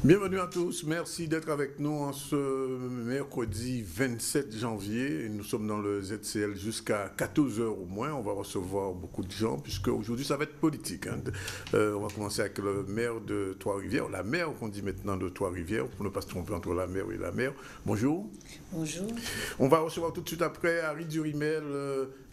Bienvenue à tous, merci d'être avec nous en ce mercredi 27 janvier. Nous sommes dans le ZCL jusqu'à 14 heures au moins. On va recevoir beaucoup de gens puisque aujourd'hui ça va être politique. On va commencer avec le maire de Trois-Rivières, la maire qu'on dit maintenant de Trois-Rivières, pour ne pas se tromper entre la maire et la maire. Bonjour. Bonjour. On va recevoir tout de suite après Harry Durimel,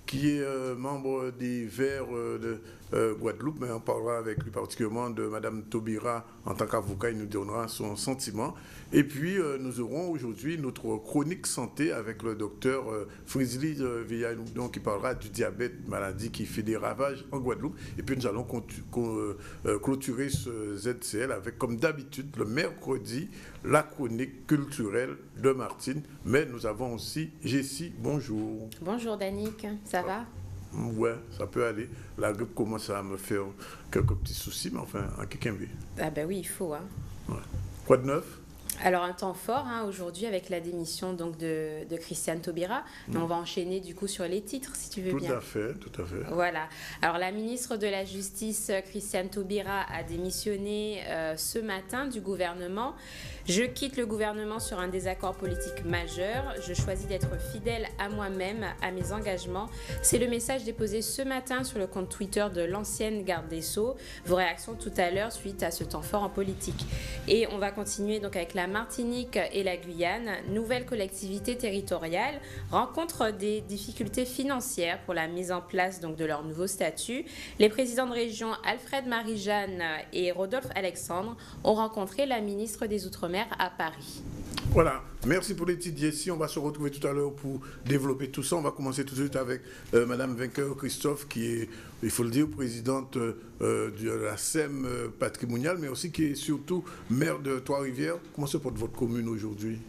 qui est membre des Verts de Guadeloupe, mais on parlera avec lui particulièrement de Mme Taubira en tant qu'avocat, il nous donnera son sentiment. Et puis nous aurons aujourd'hui notre chronique santé avec le docteur Frisly Villanou qui parlera du diabète, maladie qui fait des ravages en Guadeloupe. Et puis nous allons clôturer ce ZCL avec, comme d'habitude, le mercredi, la chronique culturelle de Martine. Mais nous avons aussi Jessie, bonjour. Bonjour Danick, ça va? Ouais, ça peut aller. La grippe commence à me faire quelques petits soucis, mais enfin, en quelqu'un veut. Ah ben oui, il faut. Hein. Ouais. Quoi de neuf? Alors un temps fort aujourd'hui avec la démission donc de Christiane Taubira, mais on va enchaîner du coup sur les titres si tu veux bien. Tout à fait, tout à fait. Voilà. Alors la ministre de la Justice Christiane Taubira a démissionné ce matin du gouvernement. Je quitte le gouvernement sur un désaccord politique majeur. Je choisis d'être fidèle à moi-même, à mes engagements. C'est le message déposé ce matin sur le compte Twitter de l'ancienne garde des Sceaux. Vos réactions tout à l'heure suite à ce temps fort en politique. Et on va continuer donc avec la Martinique et la Guyane. Nouvelle collectivité territoriale rencontre des difficultés financières pour la mise en place donc de leur nouveau statut. Les présidents de région Alfred Marie-Jeanne et Rodolphe Alexandre ont rencontré la ministre des Outre-mer à Paris. Voilà, merci pour les petites Jessie. On va se retrouver tout à l'heure pour développer tout ça. On va commencer tout de suite avec Madame Vainqueur Christophe, qui est, il faut le dire, présidente de la SEM patrimoniale, mais aussi qui est surtout maire de Trois-Rivières. Comment se porte votre commune aujourd'hui?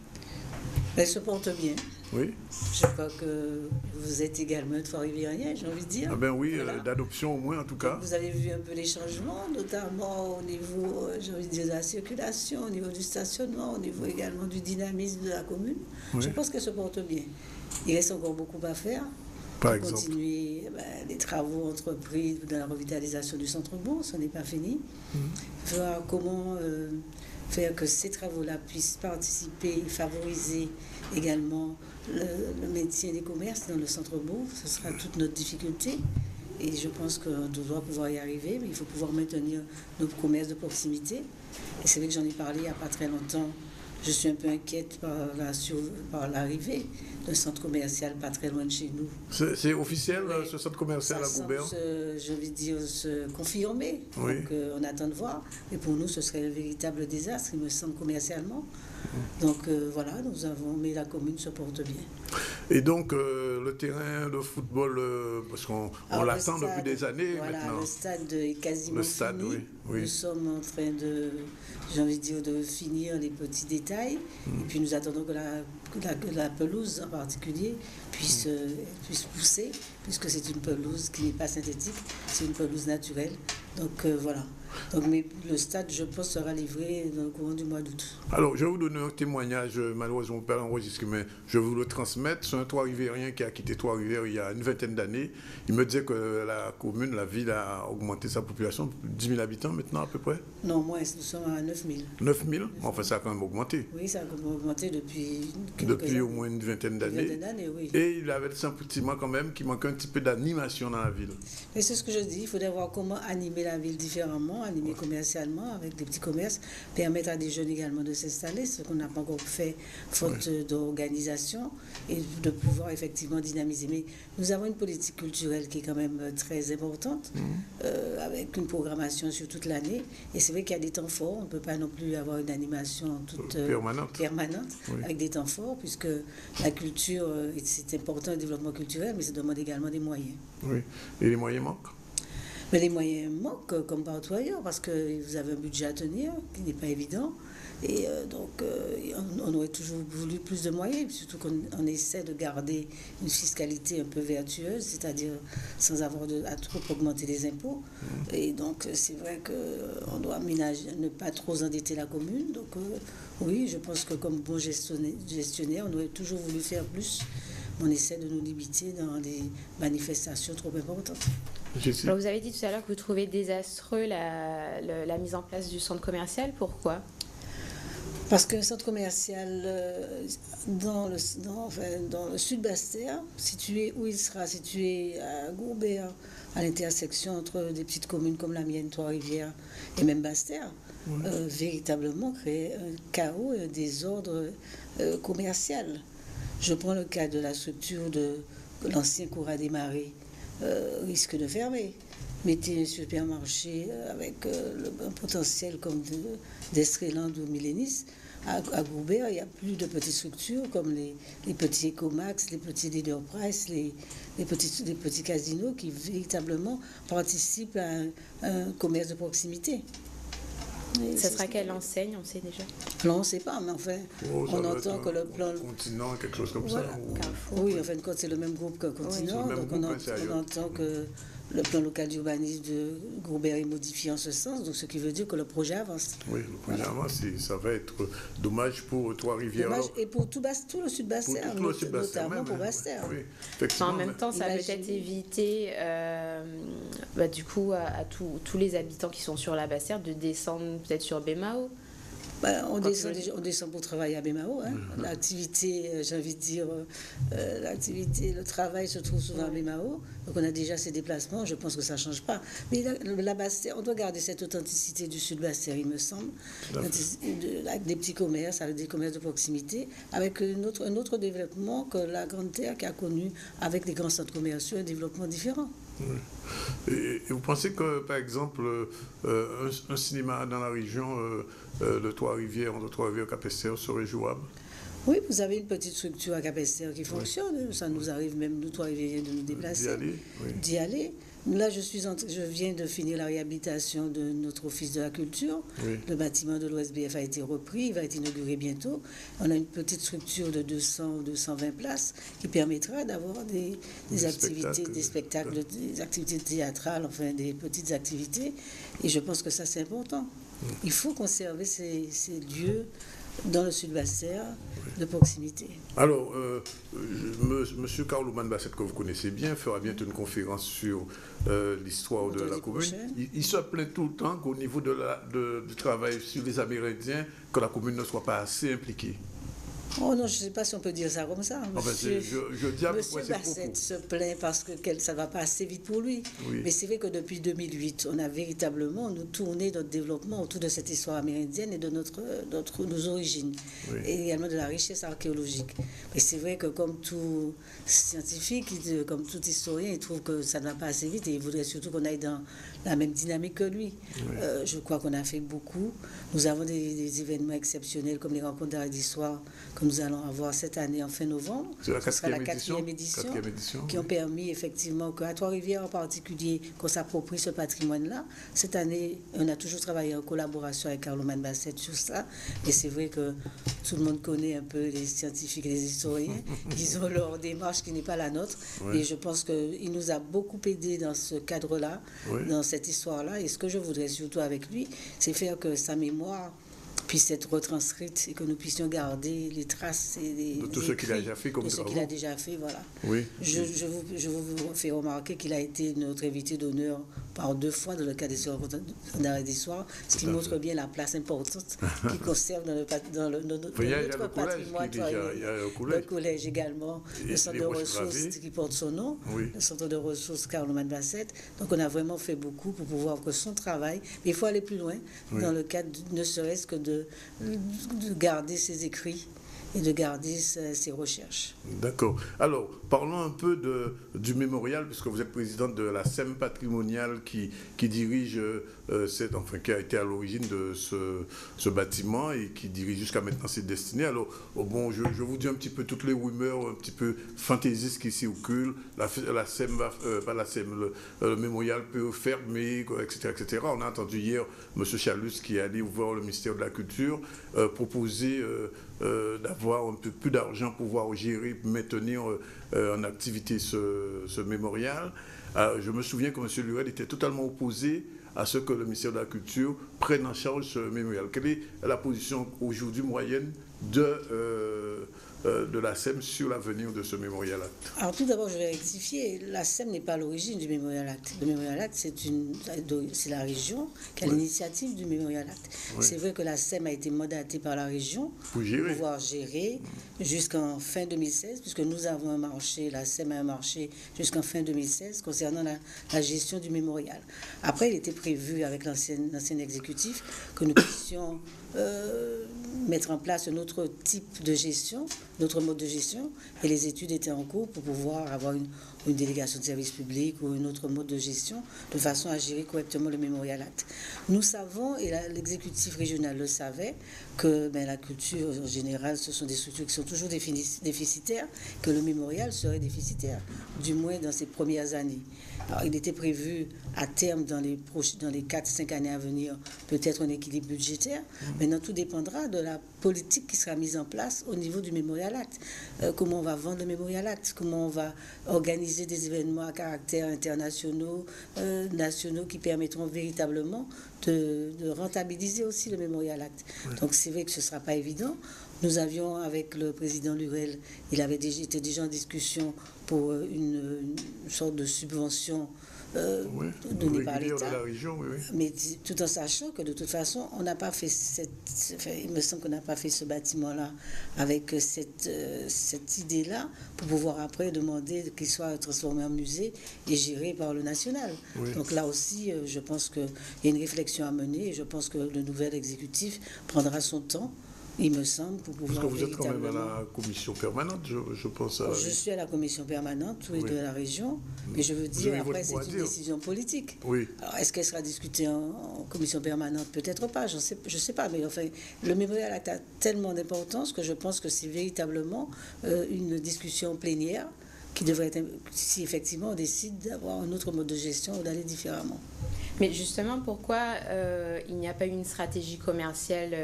Elle se porte bien. Oui. Je crois que vous êtes également Trois-Riviérien, j'ai envie de dire. Ah ben oui, voilà. D'adoption au moins en tout cas. Vous avez vu un peu les changements, notamment au niveau, j'ai envie de dire, de la circulation, au niveau du stationnement, au niveau également du dynamisme de la commune. Oui. Je pense qu'elle se porte bien. Il reste encore beaucoup à faire. Par exemple. Continuer les travaux entrepris dans la revitalisation du centre-bourg, ce n'est pas fini. Voir comment faire que ces travaux-là puissent participer et favoriser également le maintien des commerces dans le centre-bourg. Ce sera toute notre difficulté. Et je pense qu'on doit pouvoir y arriver, mais il faut pouvoir maintenir nos commerces de proximité. Et c'est vrai que j'en ai parlé il n'y a pas très longtemps. Je suis un peu inquiète par l'arrivée d'un centre commercial pas très loin de chez nous. C'est officiel, oui. Ce centre commercial à Goubert? Je vais dire, se confirmer. Oui. Donc, on attend de voir. Et pour nous, ce serait un véritable désastre, il me semble, commercialement. Donc, voilà, mais la commune se porte bien. Et donc, le terrain de football, parce qu'on l'attend depuis des années maintenant. Le stade est quasiment fini. Oui. Nous sommes en train j'ai envie de dire, de finir les petits détails. Et puis, nous attendons que la pelouse en particulier puisse pousser, puisque c'est une pelouse qui n'est pas synthétique, c'est une pelouse naturelle. Donc, voilà. Mais le stade, je pense, sera livré dans le courant du mois d'août. Alors, je vais vous donner un témoignage, malheureusement pas enregistré, mais je vais vous le transmettre. C'est un Trois-Rivérien qui a quitté Trois-Rivières il y a une vingtaine d'années. Il me disait que la commune, la ville a augmenté sa population, 10 000 habitants maintenant à peu près? Non, moins, nous sommes à 9 000. 9 000? Enfin, ça a quand même augmenté. Oui, ça a augmenté depuis au moins une vingtaine d'années. Oui. Et il avait le sentiment quand même qu'il manquait un petit peu d'animation dans la ville. Et c'est ce que je dis, il faudrait voir comment animer la ville différemment, animer commercialement avec des petits commerces, permettre à des jeunes également de s'installer, ce qu'on n'a pas encore fait faute d'organisation, et de pouvoir effectivement dynamiser. Mais nous avons une politique culturelle qui est quand même très importante, avec une programmation sur toute l'année. Et c'est vrai qu'il y a des temps forts, on ne peut pas non plus avoir une animation toute permanente oui. Avec des temps forts, puisque la culture, c'est important, le développement culturel, mais ça demande également des moyens. Oui, et les moyens manquent? Mais les moyens manquent, comme partout ailleurs, parce que vous avez un budget à tenir, qui n'est pas évident. Et donc, on aurait toujours voulu plus de moyens, surtout qu'on essaie de garder une fiscalité un peu vertueuse, c'est-à-dire sans avoir à trop augmenter les impôts. Et donc, c'est vrai qu'on doit ne pas trop endetter la commune. Donc, oui, je pense que comme bon gestionnaire, on aurait toujours voulu faire plus. On essaie de nous limiter dans des manifestations trop importantes. Alors, vous avez dit tout à l'heure que vous trouvez désastreux la mise en place du centre commercial. Pourquoi ? Parce qu'un centre commercial dans le sud Basse-Terre, situé où il sera situé à Gourbert, à l'intersection entre des petites communes comme la mienne, Trois-Rivières et même Basse-Terre, véritablement créer un chaos et un désordre commercial. Je prends le cas de la structure de l'ancien cours à démarrer, risque de fermer. Mettez un supermarché avec un potentiel comme d'Estreland ou Millénis. À Goubert, il n'y a plus de petites structures comme les petits Ecomax, les petits Leader Price, les petits casinos qui véritablement participent à un commerce de proximité. Ça sera quelle enseigne, on sait déjà? Non, on ne sait pas, mais enfin, on entend que le plan... Continent, quelque chose comme voilà. Ça. Oui, en fin de compte, c'est le même groupe qu'un continent. Oui, donc on entend que le plan local d'urbanisme de Gourbert est modifié en ce sens, donc ce qui veut dire que le projet avance. Oui, le projet avance, ça va être dommage pour Trois-Rivières. Dommage, et pour tout le sud Basse-Terre, notamment pour Basse-Terre. Oui, en même temps, ça peut être éviter, du coup, à tous les habitants qui sont sur la Basse-Terre de descendre peut-être sur Bémao. On descend pour travailler à Bémao. Hein. L'activité, j'ai envie de dire, le travail se trouve souvent à Bémao. Donc on a déjà ces déplacements, je pense que ça ne change pas. Mais la Basse-Terre, on doit garder cette authenticité du sud Basse-Terre, il me semble, avec des petits commerces, avec des commerces de proximité, avec un autre développement que la Grande Terre qui a connu, avec des grands centres commerciaux, un développement différent. Oui. Et vous pensez que, par exemple, un cinéma dans la région de Trois-Rivières, entre Trois-Rivières et Capesterre, serait jouable? Oui, vous avez une petite structure à Capesterre qui fonctionne. Ça nous arrive même, nous, Trois-Rivières, de nous déplacer. D'y aller. Là, je viens de finir la réhabilitation de notre office de la culture. Oui. Le bâtiment de l'OSBF a été repris, il va être inauguré bientôt. On a une petite structure de 200 ou 220 places qui permettra d'avoir des activités, des spectacles, des activités théâtrales, enfin des petites activités. Et je pense que ça, c'est important. Il faut conserver ces lieux dans le sud Basse-Terre de proximité. Alors, monsieur Carl Ouman Bassette, que vous connaissez bien, fera bientôt une conférence sur l'histoire de la commune. Il se plaint tout le temps qu'au niveau du travail sur les Amérindiens, que la commune ne soit pas assez impliquée. Oh non, je ne sais pas si on peut dire ça comme ça. Monsieur Bassette se plaint parce que ça ne va pas assez vite pour lui. Oui. Mais c'est vrai que depuis 2008, on a véritablement tourné notre développement autour de cette histoire amérindienne et de nos origines. Oui. Et également de la richesse archéologique. Mais c'est vrai que comme tout scientifique, comme tout historien, il trouve que ça ne va pas assez vite et il voudrait surtout qu'on aille dans la même dynamique que lui. Oui. Je crois qu'on a fait beaucoup. Nous avons des événements exceptionnels comme les rencontres d'art et d'histoire que nous allons avoir cette année en fin novembre. Ce sera la quatrième édition qui ont permis effectivement qu'à Trois-Rivières en particulier, qu'on s'approprie ce patrimoine-là. Cette année, on a toujours travaillé en collaboration avec Carl Ouman Bassette sur ça. Et c'est vrai que tout le monde connaît un peu les scientifiques et les historiens. Ils ont leur démarche qui n'est pas la nôtre. Oui. Et je pense qu'il nous a beaucoup aidé dans ce cadre-là, dans cette histoire-là. Et ce que je voudrais surtout avec lui, c'est faire que sa mémoire puisse être retranscrite et que nous puissions garder les traces et de tout ce qu'il a déjà fait comme ce qu'il a déjà fait, voilà. Oui. Je vous fais remarquer qu'il a été notre invité d'honneur par 2 fois dans le cadre des rencontres d'art et d'histoire, ce qui montre bien la place importante qu'il conserve dans notre patrimoine. Il y a le collège également, le centre de ressources qui porte son nom, le centre de ressources Carl Ouman Bassette. Donc on a vraiment fait beaucoup pour pouvoir que son travail, mais il faut aller plus loin dans le cadre ne serait-ce que de garder ses écrits et de garder ses recherches. D'accord. Alors, parlons un peu du mémorial, puisque vous êtes présidente de la SEM patrimoniale qui dirige, qui a été à l'origine de ce bâtiment et qui dirige jusqu'à maintenant ses destinées. Alors, je vous dis un petit peu toutes les rumeurs un petit peu fantaisistes qui circulent. La SEM le mémorial peut fermer, etc., etc. On a entendu hier M. Chalus qui est allé ouvrir le ministère de la Culture, proposer d'avoir un peu plus d'argent pour pouvoir gérer, maintenir en activité ce mémorial. Je me souviens que M. Lurel était totalement opposé à ce que le ministère de la Culture prenne en charge ce mémorial. Quelle est la position aujourd'hui moyenne de la SEM sur l'avenir de ce Mémorial Act? Alors tout d'abord, je vais rectifier, la SEM n'est pas à l'origine du Mémorial Act. Le Mémorial Act, c'est la région qui a l'initiative du Mémorial Act. Oui. C'est vrai que la SEM a été mandatée par la région pour pouvoir gérer jusqu'en fin 2016, puisque nous avons un marché, la SEM a un marché jusqu'en fin 2016 concernant la gestion du mémorial. Après, il était prévu avec l'ancien exécutif que nous puissions mettre en place un autre type de gestion, notre mode de gestion, et les études étaient en cours pour pouvoir avoir une délégation de service public ou un autre mode de gestion de façon à gérer correctement le Mémorial Act. Nous savons, et l'exécutif régional le savait, que la culture en général, ce sont des structures qui sont toujours déficitaires, que le mémorial serait déficitaire, du moins dans ces premières années. Alors, il était prévu à terme, dans les 4-5 années à venir, peut-être un équilibre budgétaire. Maintenant, tout dépendra de la politique qui sera mise en place au niveau du Mémorial Act. Comment on va vendre le Mémorial Act, comment on va organiser des événements à caractère internationaux, nationaux, qui permettront véritablement de rentabiliser aussi le Mémorial Act. Oui. Donc, c'est vrai que ce ne sera pas évident. Nous avions, avec le président Lurel, était déjà en discussion pour une sorte de subvention donnée par l'État. Mais tout en sachant que de toute façon, on n'a pas fait il me semble qu'on n'a pas fait ce bâtiment-là avec cette idée-là pour pouvoir après demander qu'il soit transformé en musée et géré par le national. Oui. Donc là aussi, je pense qu'il y a une réflexion à mener et je pense que le nouvel exécutif prendra son temps, il me semble, pour pouvoir... Parce que vous êtes quand même à la commission permanente, je pense. Je suis à la commission permanente, oui, de la région, mais je veux dire, après, c'est une décision politique. Oui. Alors, est-ce qu'elle sera discutée en commission permanente? Peut-être pas, je sais pas, mais enfin, le Mémorial Act a tellement d'importance que je pense que c'est véritablement une discussion plénière qui devrait être, si effectivement on décide d'avoir un autre mode de gestion ou d'aller différemment. Mais justement, pourquoi il n'y a pas eu une stratégie commerciale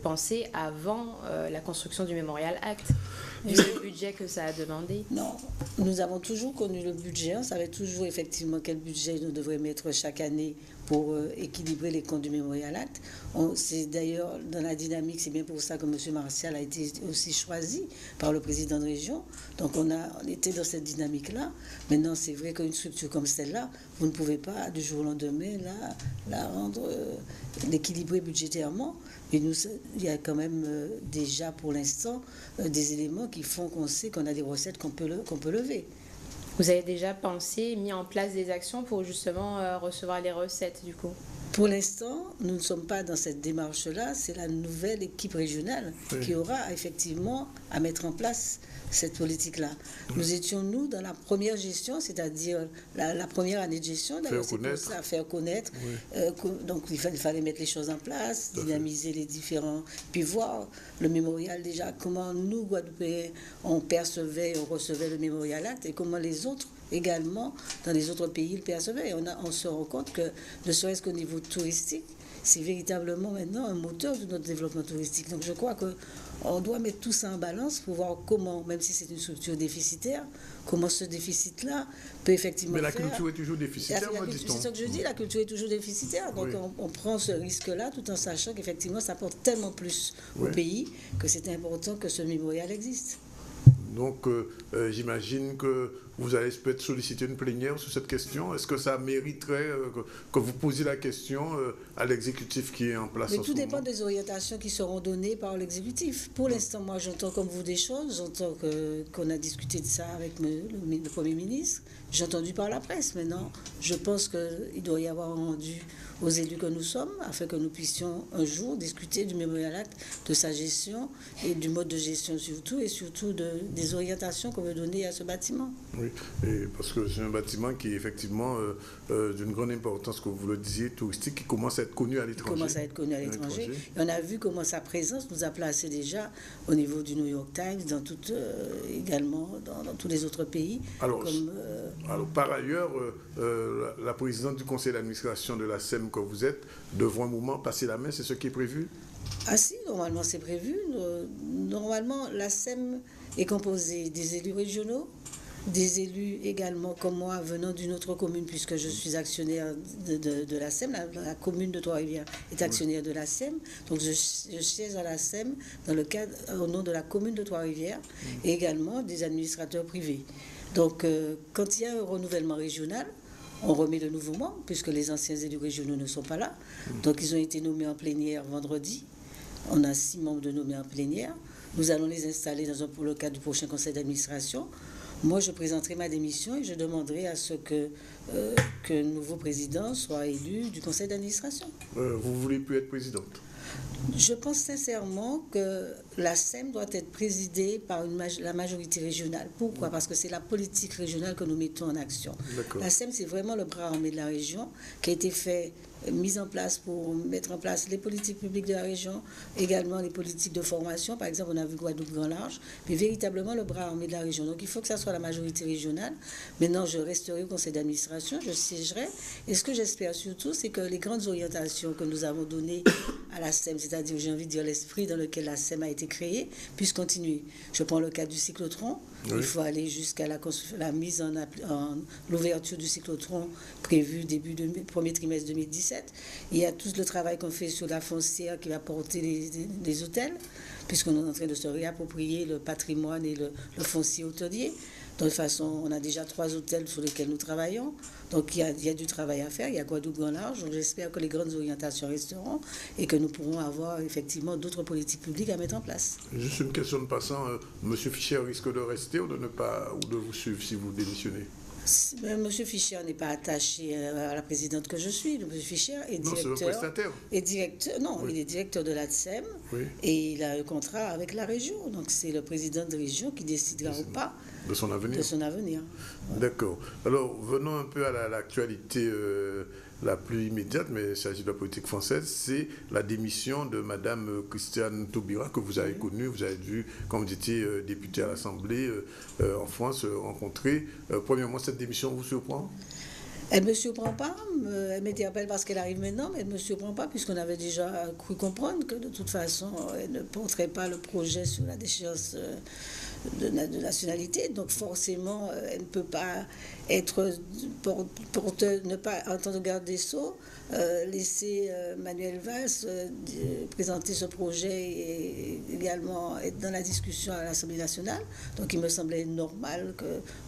pensée avant la construction du Mémorial Act, vu le budget que ça a demandé? Non, nous avons toujours connu le budget, on savait toujours effectivement quel budget nous devrions mettre chaque année pour équilibrer les comptes du Mémorial Act. C'est d'ailleurs dans la dynamique, c'est bien pour ça que M. Martial a été aussi choisi par le président de région. Donc on était dans cette dynamique-là. Maintenant, c'est vrai qu'une structure comme celle-là, vous ne pouvez pas du jour au lendemain la rendre l'équilibrer budgétairement. Mais il y a quand même déjà pour l'instant des éléments qui font qu'on sait qu'on a des recettes qu'on peut lever. Vous avez déjà pensé, mis en place des actions pour justement recevoir les recettes du coup? Pour l'instant, nous ne sommes pas dans cette démarche-là. C'est la nouvelle équipe régionale qui aura effectivement à mettre en place cette politique-là. Nous étions, nous, dans la première gestion, c'est-à-dire la première année de gestion, d'ailleurs, c'est pour ça, faire connaître. Donc, il fallait mettre les choses en place, dynamiser les différents... Puis voir le mémorial déjà, comment nous, Guadeloupéens, on percevait, on recevait le Mémorial Act et comment les autres également, dans les autres pays, le percevaient. Et on se rend compte que, ne serait-ce qu'au niveau touristique, c'est véritablement maintenant un moteur de notre développement touristique. Donc je crois qu'on doit mettre tout ça en balance pour voir comment, même si c'est une structure déficitaire, comment ce déficit-là peut effectivement Mais la culture est toujours déficitaire, dit-on. C'est ce que je dis, la culture est toujours déficitaire. Donc on prend ce risque-là tout en sachant qu'effectivement ça apporte tellement plus au pays que c'est important que ce mémorial existe. Donc, j'imagine que vous allez peut-être solliciter une plénière sur cette question. Est-ce que ça mériterait que vous posiez la question à l'exécutif qui est en place en ce moment? Mais tout dépend des orientations qui seront données par l'exécutif. Pour l'instant, moi, j'entends comme vous des choses. J'entends qu'on a discuté de ça avec le Premier ministre. J'ai entendu par la presse. Maintenant, je pense qu'il doit y avoir un rendu aux élus que nous sommes, afin que nous puissions un jour discuter du Mémorial Act, de sa gestion et du mode de gestion surtout, et surtout des orientations qu'on veut donner à ce bâtiment. Oui, et parce que c'est un bâtiment qui est effectivement d'une grande importance, comme vous le disiez, touristique, qui commence à être connu à l'étranger. Qui commence à être connu à l'étranger. Et on a vu comment sa présence nous a placés déjà au niveau du New York Times, également dans tous les autres pays. Alors, par ailleurs, la présidente du conseil d'administration de la SEM que vous êtes devra un moment passer la main, c'est ce qui est prévu? Ah si, normalement c'est prévu. Normalement, la SEM est composée des élus régionaux, des élus également comme moi venant d'une autre commune, puisque je suis actionnaire de la SEM, la commune de Trois-Rivières est actionnaire de la SEM, donc je siège à la SEM dans le cadre, au nom de la commune de Trois-Rivières, et également des administrateurs privés. Donc quand il y a un renouvellement régional, on remet de nouveaux membres, puisque les anciens élus régionaux ne sont pas là. Donc ils ont été nommés en plénière vendredi. On a 6 membres de nommés en plénière. Nous allons les installer pour le cadre du prochain conseil d'administration. Moi, je présenterai ma démission et je demanderai à ce que un nouveau président soit élu du conseil d'administration. Vous ne voulez plus être présidente? Je pense sincèrement que la SEM doit être présidée par la majorité régionale. Pourquoi? Parce que c'est la politique régionale que nous mettons en action. La SEM, c'est vraiment le bras armé de la région qui a été mise en place pour mettre en place les politiques publiques de la région, également les politiques de formation. Par exemple, on a vu Guadeloupe Grand Large, mais véritablement le bras armé de la région. Donc il faut que ça soit la majorité régionale. Maintenant, je resterai au conseil d'administration, je siégerai. Et ce que j'espère surtout, c'est que les grandes orientations que nous avons données à la SEM, c'est-à-dire, j'ai envie de dire, l'esprit dans lequel la SEM a été créée, puisse continuer. Je prends le cas du cyclotron. Oui. Il faut aller jusqu'à la mise en l'ouverture du cyclotron prévue premier trimestre 2017. Il y a tout le travail qu'on fait sur la foncière qui va porter les hôtels, puisqu'on est en train de se réapproprier le patrimoine et le foncier hôtelier. De toute façon, on a déjà 3 hôtels sur lesquels nous travaillons. Donc, il y a du travail à faire. Il y a Guadeloupe Grand Large. Donc, j'espère que les grandes orientations resteront et que nous pourrons avoir effectivement d'autres politiques publiques à mettre en place. Juste une question de passant. M. Fischer risque de rester ou de vous suivre si vous démissionnez? M. Fischer n'est pas attaché à la présidente que je suis. M. Fischer est directeur. Non, c'est le prestataire. Oui. Il est directeur de l'ADSEM et il a un contrat avec la région. Donc c'est le président de région qui décidera ou pas de son avenir. Ouais. D'accord. Alors venons un peu à l'actualité la plus immédiate, mais il s'agit de la politique française, c'est la démission de Mme Christiane Taubira, que vous avez connue, vous avez vu quand vous étiez députée à l'Assemblée en France, rencontrée. Premièrement, cette démission vous surprend? Elle ne me surprend pas, elle m'interpelle parce qu'elle arrive maintenant, mais elle ne me surprend pas puisqu'on avait déjà cru comprendre que de toute façon, elle ne porterait pas le projet sur la déchéance de nationalité. Donc forcément, elle ne peut pas être ne pas, en tant que garde des Sceaux, laisser Manuel Valls présenter ce projet et également être dans la discussion à l'Assemblée nationale. Donc il me semblait normal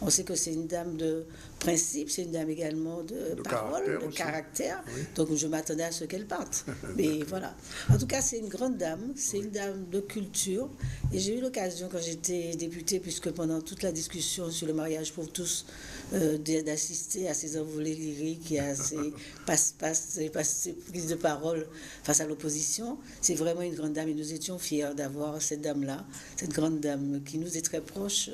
on sait que c'est une dame de principe, c'est une dame également de parole, de caractère. Oui. Donc je m'attendais à ce qu'elle parte. Mais voilà. En tout cas, c'est une grande dame, c'est une dame de culture. Et j'ai eu l'occasion, quand j'étais députée, puisque pendant toute la discussion sur le mariage pour tous, d'assister à ces envolées lyriques et à ces prises de parole face à l'opposition. C'est vraiment une grande dame et nous étions fiers d'avoir cette dame-là, cette grande dame qui nous est très proche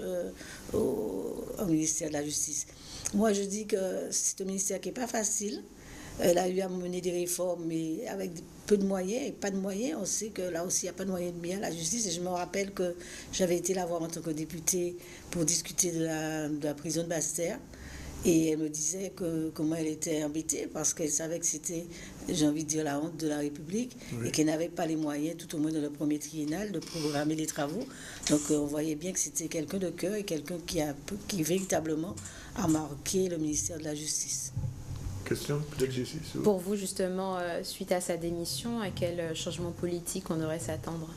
au ministère de la Justice. Moi, je dis que c'est un ministère qui n'est pas facile. Elle a eu à mener des réformes, mais avec peu de moyens et pas de moyens. On sait que là aussi, il n'y a pas de moyens de bien à la justice. Et je me rappelle que j'avais été la voir en tant que députée pour discuter de la prison de Basse-Terre. Et elle me disait comment elle était embêtée parce qu'elle savait que c'était, j'ai envie de dire, la honte de la République et qu'elle n'avait pas les moyens, tout au moins dans le premier triennal, de programmer les travaux. Donc on voyait bien que c'était quelqu'un de cœur et quelqu'un qui véritablement a marqué le ministère de la Justice. Question peut-être Jessie. Pour vous, justement, suite à sa démission, à quel changement politique on devrait s'attendre?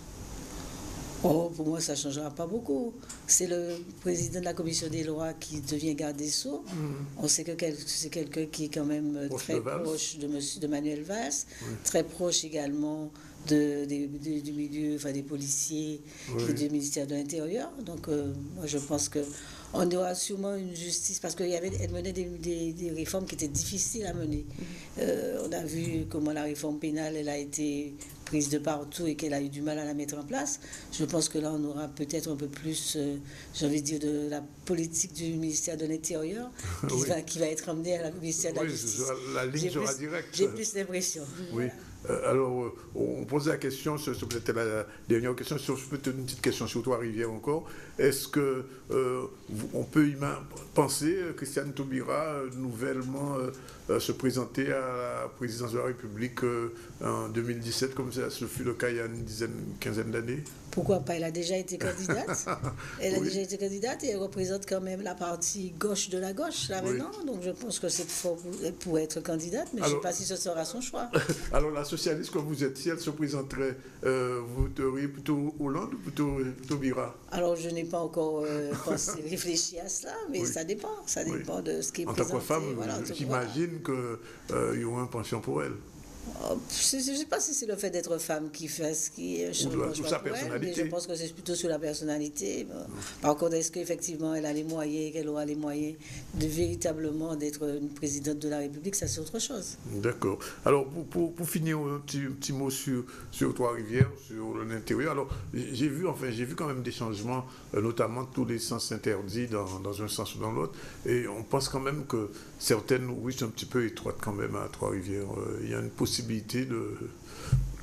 Oh, pour moi, ça ne changera pas beaucoup. C'est le président de la commission des lois qui devient garde des Sceaux. On sait que c'est quelqu'un qui est quand même très proche de Manuel Valls, très proche également du milieu, enfin des policiers et du ministère de l'Intérieur. Donc, moi, je pense qu'on aura sûrement une justice, parce qu'elle menait des réformes qui étaient difficiles à mener. On a vu comment la réforme pénale, elle a été prise de partout et qu'elle a eu du mal à la mettre en place. Je pense que là, on aura peut-être un peu plus, j'ai envie de dire, de la politique du ministère de l'Intérieur qui va être emmenée à la ministère de la Justice. La ligne sera directe. J'ai plus l'impression. Oui. Alors, on posait la question, c'était la dernière question, je peux te donner une petite question sur Trois-Rivières encore. Est-ce que on peut penser Christiane Taubira nouvellement se présenter à la présidence de la République en 2017, comme ce fut le cas il y a une quinzaine d'années? Pourquoi pas? Elle a déjà été candidate. Elle a déjà été candidate et elle représente quand même la partie gauche de la gauche, là maintenant. Donc je pense que c'est fort pour être candidate, mais je ne sais pas si ce sera son choix. Alors la socialiste que vous êtes, si elle se présenterait, vous auriez plutôt Hollande ou plutôt Taubira? Alors je n'ai pas encore réfléchi à cela, mais ça dépend. Ça dépend de ce qui est présenté. En tant que femme, j'imagine qu'il y aura un penchant pour elle. Je ne sais pas si c'est le fait d'être femme qui fait ce qui est ou sa personnalité. Mais je pense que c'est plutôt sur la personnalité. Par contre, est-ce qu'effectivement elle a les moyens, qu'elle aura les moyens de véritablement d'être une présidente de la République, ça c'est autre chose. D'accord. Alors pour finir, un petit mot sur Trois-Rivières, sur l'intérieur. Alors j'ai vu quand même des changements, notamment tous les sens interdits dans un sens ou dans l'autre. Et on pense quand même que certaines rues sont un petit peu étroites quand même à Trois-Rivières. Il y a une possibilité de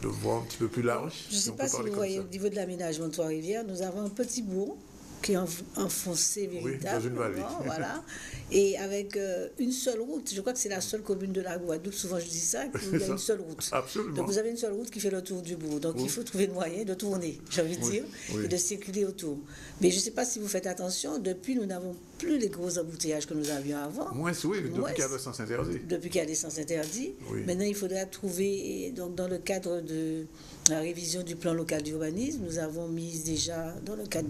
voir un petit peu plus large. Je ne sais pas si vous voyez au niveau de l'aménagement de Trois-Rivières, nous avons un petit bourg qui est enfoncé véritablement, dans une vallée. Voilà, et avec une seule route. Je crois que c'est la seule commune de la Guadeloupe, souvent je dis ça, où il y a une seule route. Absolument. Donc vous avez une seule route qui fait le tour du bourg. Donc il faut trouver le moyen de tourner, j'ai envie de dire, et de circuler autour. Mais je ne sais pas si vous faites attention, depuis nous n'avons plus les gros embouteillages que nous avions avant. Moins, oui, depuis qu'il y a des sens interdits. Depuis qu'il y a des sens interdits. Maintenant, il faudra trouver, donc dans le cadre de la révision du plan local d'urbanisme, nous avons mis déjà, dans le cadre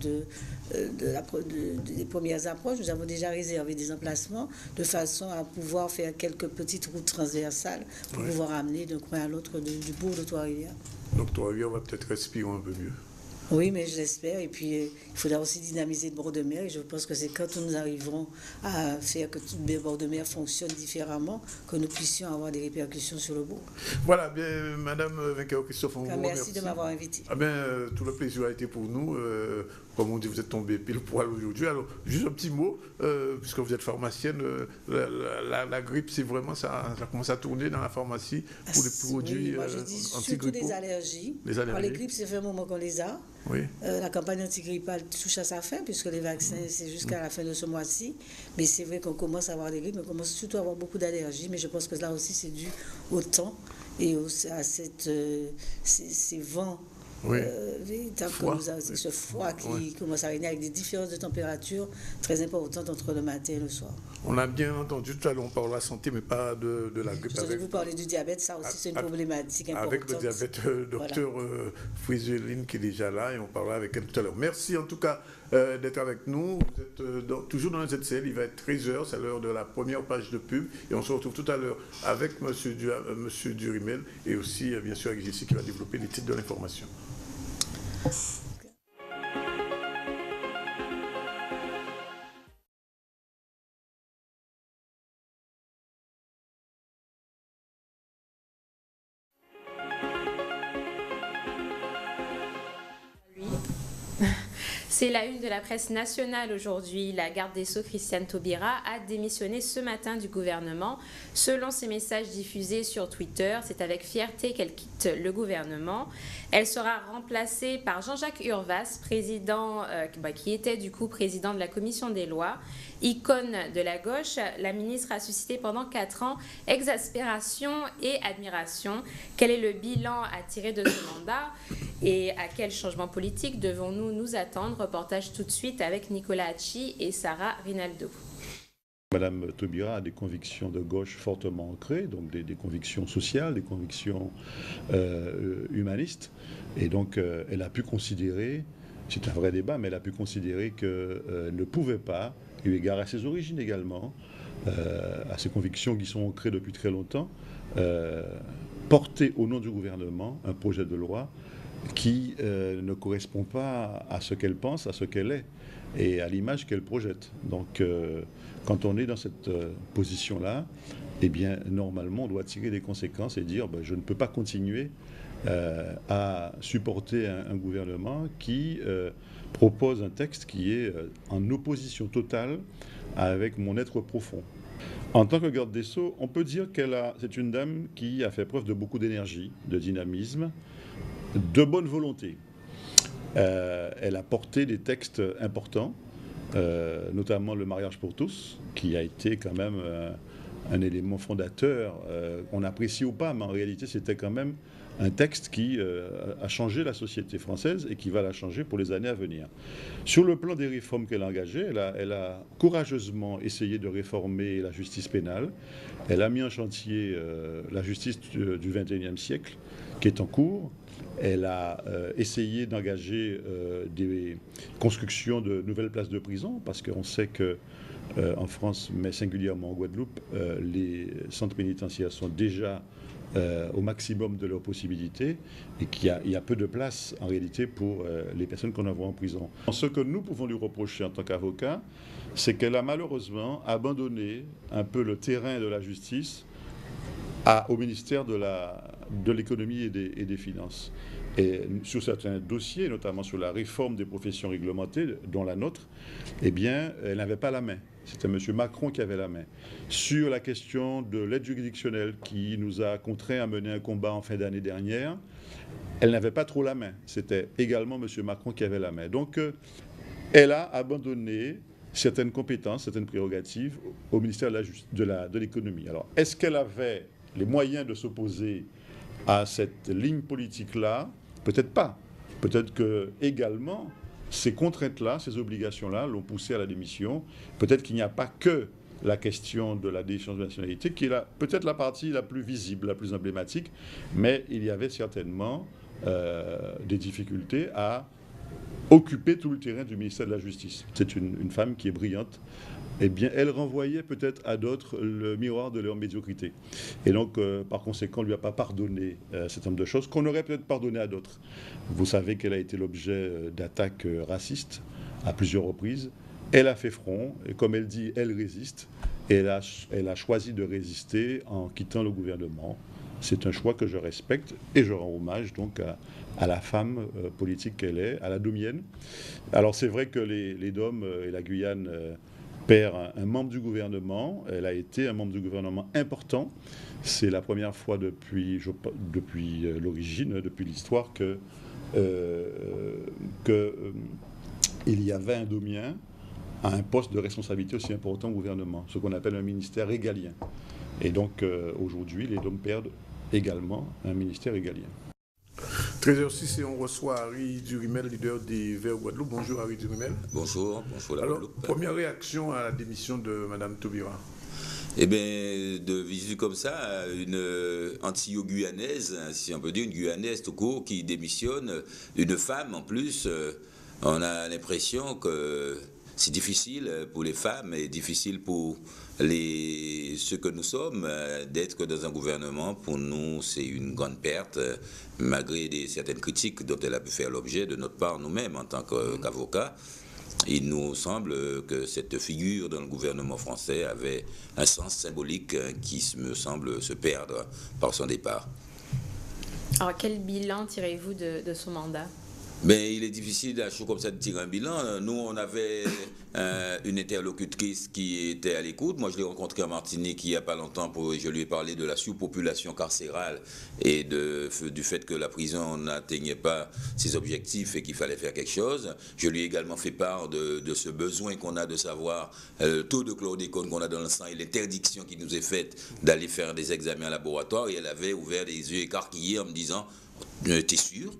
des premières approches, nous avons déjà réservé des emplacements de façon à pouvoir faire quelques petites routes transversales pour pouvoir amener d'un coin à l'autre du bourg de Trois-Rivières. Donc Trois-Rivières va peut-être respirer un peu mieux. Oui, mais je l'espère. Et puis, il faudra aussi dynamiser le bord de mer. Et je pense que c'est quand nous arriverons à faire que tout le bord de mer fonctionne différemment que nous puissions avoir des répercussions sur le bourg. Voilà, bien, Madame Vainqueur-Christophe, on vous remercie. Merci de m'avoir invité. Tout le plaisir a été pour nous. Comme on dit, vous êtes tombé pile poil aujourd'hui. Alors, juste un petit mot, puisque vous êtes pharmacienne, la grippe, c'est vraiment ça commence à tourner dans la pharmacie pour les produits moi, je dis surtout des allergies. Les grippes, c'est fait un moment qu'on les a. Oui. La campagne antigrippale touche à sa fin, puisque les vaccins, c'est jusqu'à la fin de ce mois-ci. Mais c'est vrai qu'on commence à avoir des grippes, mais on commence surtout à avoir beaucoup d'allergies. Mais je pense que là aussi, c'est dû au temps et à ces vents. Ce froid qui commence à régner avec des différences de température très importantes entre le matin et le soir. On a bien entendu, tout à l'heure on parle de la santé, mais pas de la grippe. Vous parlez du diabète, ça aussi c'est une problématique importante. Avec le diabète, docteur Friseline qui est déjà là et on parlera avec elle tout à l'heure. Merci en tout cas d'être avec nous. Vous êtes toujours dans le ZCL, il va être 13h, c'est l'heure de la première page de pub et on se retrouve tout à l'heure avec M. Durimel et aussi bien sûr avec Jessie qui va développer les titres de l'information. C'est la une de la presse nationale aujourd'hui. La garde des Sceaux, Christiane Taubira, a démissionné ce matin du gouvernement. Selon ses messages diffusés sur Twitter, c'est avec fierté qu'elle quitte le gouvernement. Elle sera remplacée par Jean-Jacques Urvas, qui était du coup président de la commission des lois. Icône de la gauche, la ministre a suscité pendant 4 ans exaspération et admiration. Quel est le bilan à tirer de ce mandat et à quel changement politique devons-nous nous attendre? Reportage tout de suite avec Nicolas Hachi et Sarah Rinaldo. Madame Taubira a des convictions de gauche fortement ancrées, donc des convictions sociales, des convictions humanistes. Et donc, elle a pu considérer, c'est un vrai débat, mais elle a pu considérer qu'elle ne pouvait pas, eu égard à ses origines également, à ses convictions qui sont ancrées depuis très longtemps, porter au nom du gouvernement un projet de loi qui ne correspond pas à ce qu'elle pense, à ce qu'elle est et à l'image qu'elle projette. Donc, quand on est dans cette position-là, eh bien, normalement, on doit tirer des conséquences et dire je ne peux pas continuer à supporter un gouvernement qui propose un texte qui est en opposition totale avec mon être profond. En tant que garde des Sceaux, on peut dire c'est une dame qui a fait preuve de beaucoup d'énergie, de dynamisme, de bonne volonté. Elle a porté des textes importants, notamment le mariage pour tous, qui a été quand même un élément fondateur, on apprécie ou pas, mais en réalité c'était quand même un texte qui a changé la société française et qui va la changer pour les années à venir. Sur le plan des réformes qu'elle a engagées, elle a courageusement essayé de réformer la justice pénale. Elle a mis en chantier la justice du XXIe siècle, qui est en cours. Elle a essayé d'engager des constructions de nouvelles places de prison, parce qu'on sait que en France, mais singulièrement en Guadeloupe, les centres pénitentiaires sont déjà au maximum de leurs possibilités et qu'il y a peu de place en réalité pour les personnes qu'on envoie en prison. Ce que nous pouvons lui reprocher en tant qu'avocat, c'est qu'elle a malheureusement abandonné un peu le terrain de la justice au ministère de l'économie et des finances. Et sur certains dossiers, notamment sur la réforme des professions réglementées, dont la nôtre, eh bien, elle n'avait pas la main. C'était M. Macron qui avait la main. Sur la question de l'aide juridictionnelle qui nous a contraints à mener un combat en fin d'année dernière, elle n'avait pas trop la main. C'était également M. Macron qui avait la main. Donc, elle a abandonné certaines compétences, certaines prérogatives au ministère de l'économie. Alors, est-ce qu'elle avait les moyens de s'opposer à cette ligne politique-là? Peut-être pas. Peut-être que également, ces contraintes-là, ces obligations-là l'ont poussée à la démission. Peut-être qu'il n'y a pas que la question de la déchéance de nationalité, qui est peut-être la partie la plus visible, la plus emblématique, mais il y avait certainement des difficultés à occuper tout le terrain du ministère de la Justice. C'est une femme qui est brillante. Eh bien, elle renvoyait peut-être à d'autres le miroir de leur médiocrité. Et donc, par conséquent, on ne lui a pas pardonné un certain nombre de choses qu'on aurait peut-être pardonné à d'autres. Vous savez qu'elle a été l'objet d'attaques racistes à plusieurs reprises. Elle a fait front, et comme elle dit, elle résiste. Et elle a choisi de résister en quittant le gouvernement. C'est un choix que je respecte et je rends hommage donc à la femme politique qu'elle est, à la domienne. Alors, c'est vrai que les DOM et la Guyane perd un membre du gouvernement. Elle a été un membre du gouvernement important. C'est la première fois depuis l'origine, depuis l'histoire, il y avait un domien à un poste de responsabilité aussi important au gouvernement, ce qu'on appelle un ministère régalien. Et donc aujourd'hui, les DOM perdent également un ministère régalien. 13h06 et on reçoit Harry Durimel, leader des Verts Guadeloupe. Bonjour Harry Durimel. Bonjour la Guadeloupe. Alors, première réaction à la démission de Mme Taubira. Eh bien, de visu comme ça, une anti-guyanaise, si on peut dire, une guyanaise tout court qui démissionne, une femme en plus, on a l'impression que c'est difficile pour les femmes et difficile pour ceux que nous sommes d'être dans un gouvernement. Pour nous, c'est une grande perte, malgré certaines critiques dont elle a pu faire l'objet de notre part nous-mêmes en tant qu'avocats. Il nous semble que cette figure dans le gouvernement français avait un sens symbolique qui me semble se perdre par son départ. Alors, quel bilan tirez-vous de son mandat ? Mais il est difficile à chaud comme ça de tirer un bilan. Nous, on avait une interlocutrice qui était à l'écoute. Moi, je l'ai rencontrée en Martinique il n'y a pas longtemps. Je lui ai parlé de la surpopulation carcérale et du fait que la prison n'atteignait pas ses objectifs et qu'il fallait faire quelque chose. Je lui ai également fait part de ce besoin qu'on a de savoir le taux de chlordécone qu'on a dans le sang et l'interdiction qui nous est faite d'aller faire des examens en laboratoire. Et elle avait ouvert les yeux écarquillés en me disant « T'es sûr ?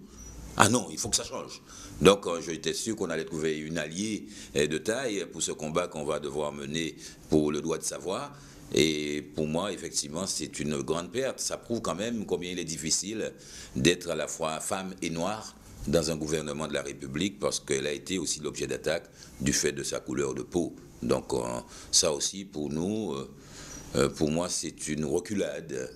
Ah non, il faut que ça change. » Donc, j'étais sûr qu'on allait trouver une alliée de taille pour ce combat qu'on va devoir mener pour le droit de savoir. Et pour moi, effectivement, c'est une grande perte. Ça prouve quand même combien il est difficile d'être à la fois femme et noire dans un gouvernement de la République, parce qu'elle a été aussi l'objet d'attaque du fait de sa couleur de peau. Donc, ça aussi, pour nous, pour moi, c'est une reculade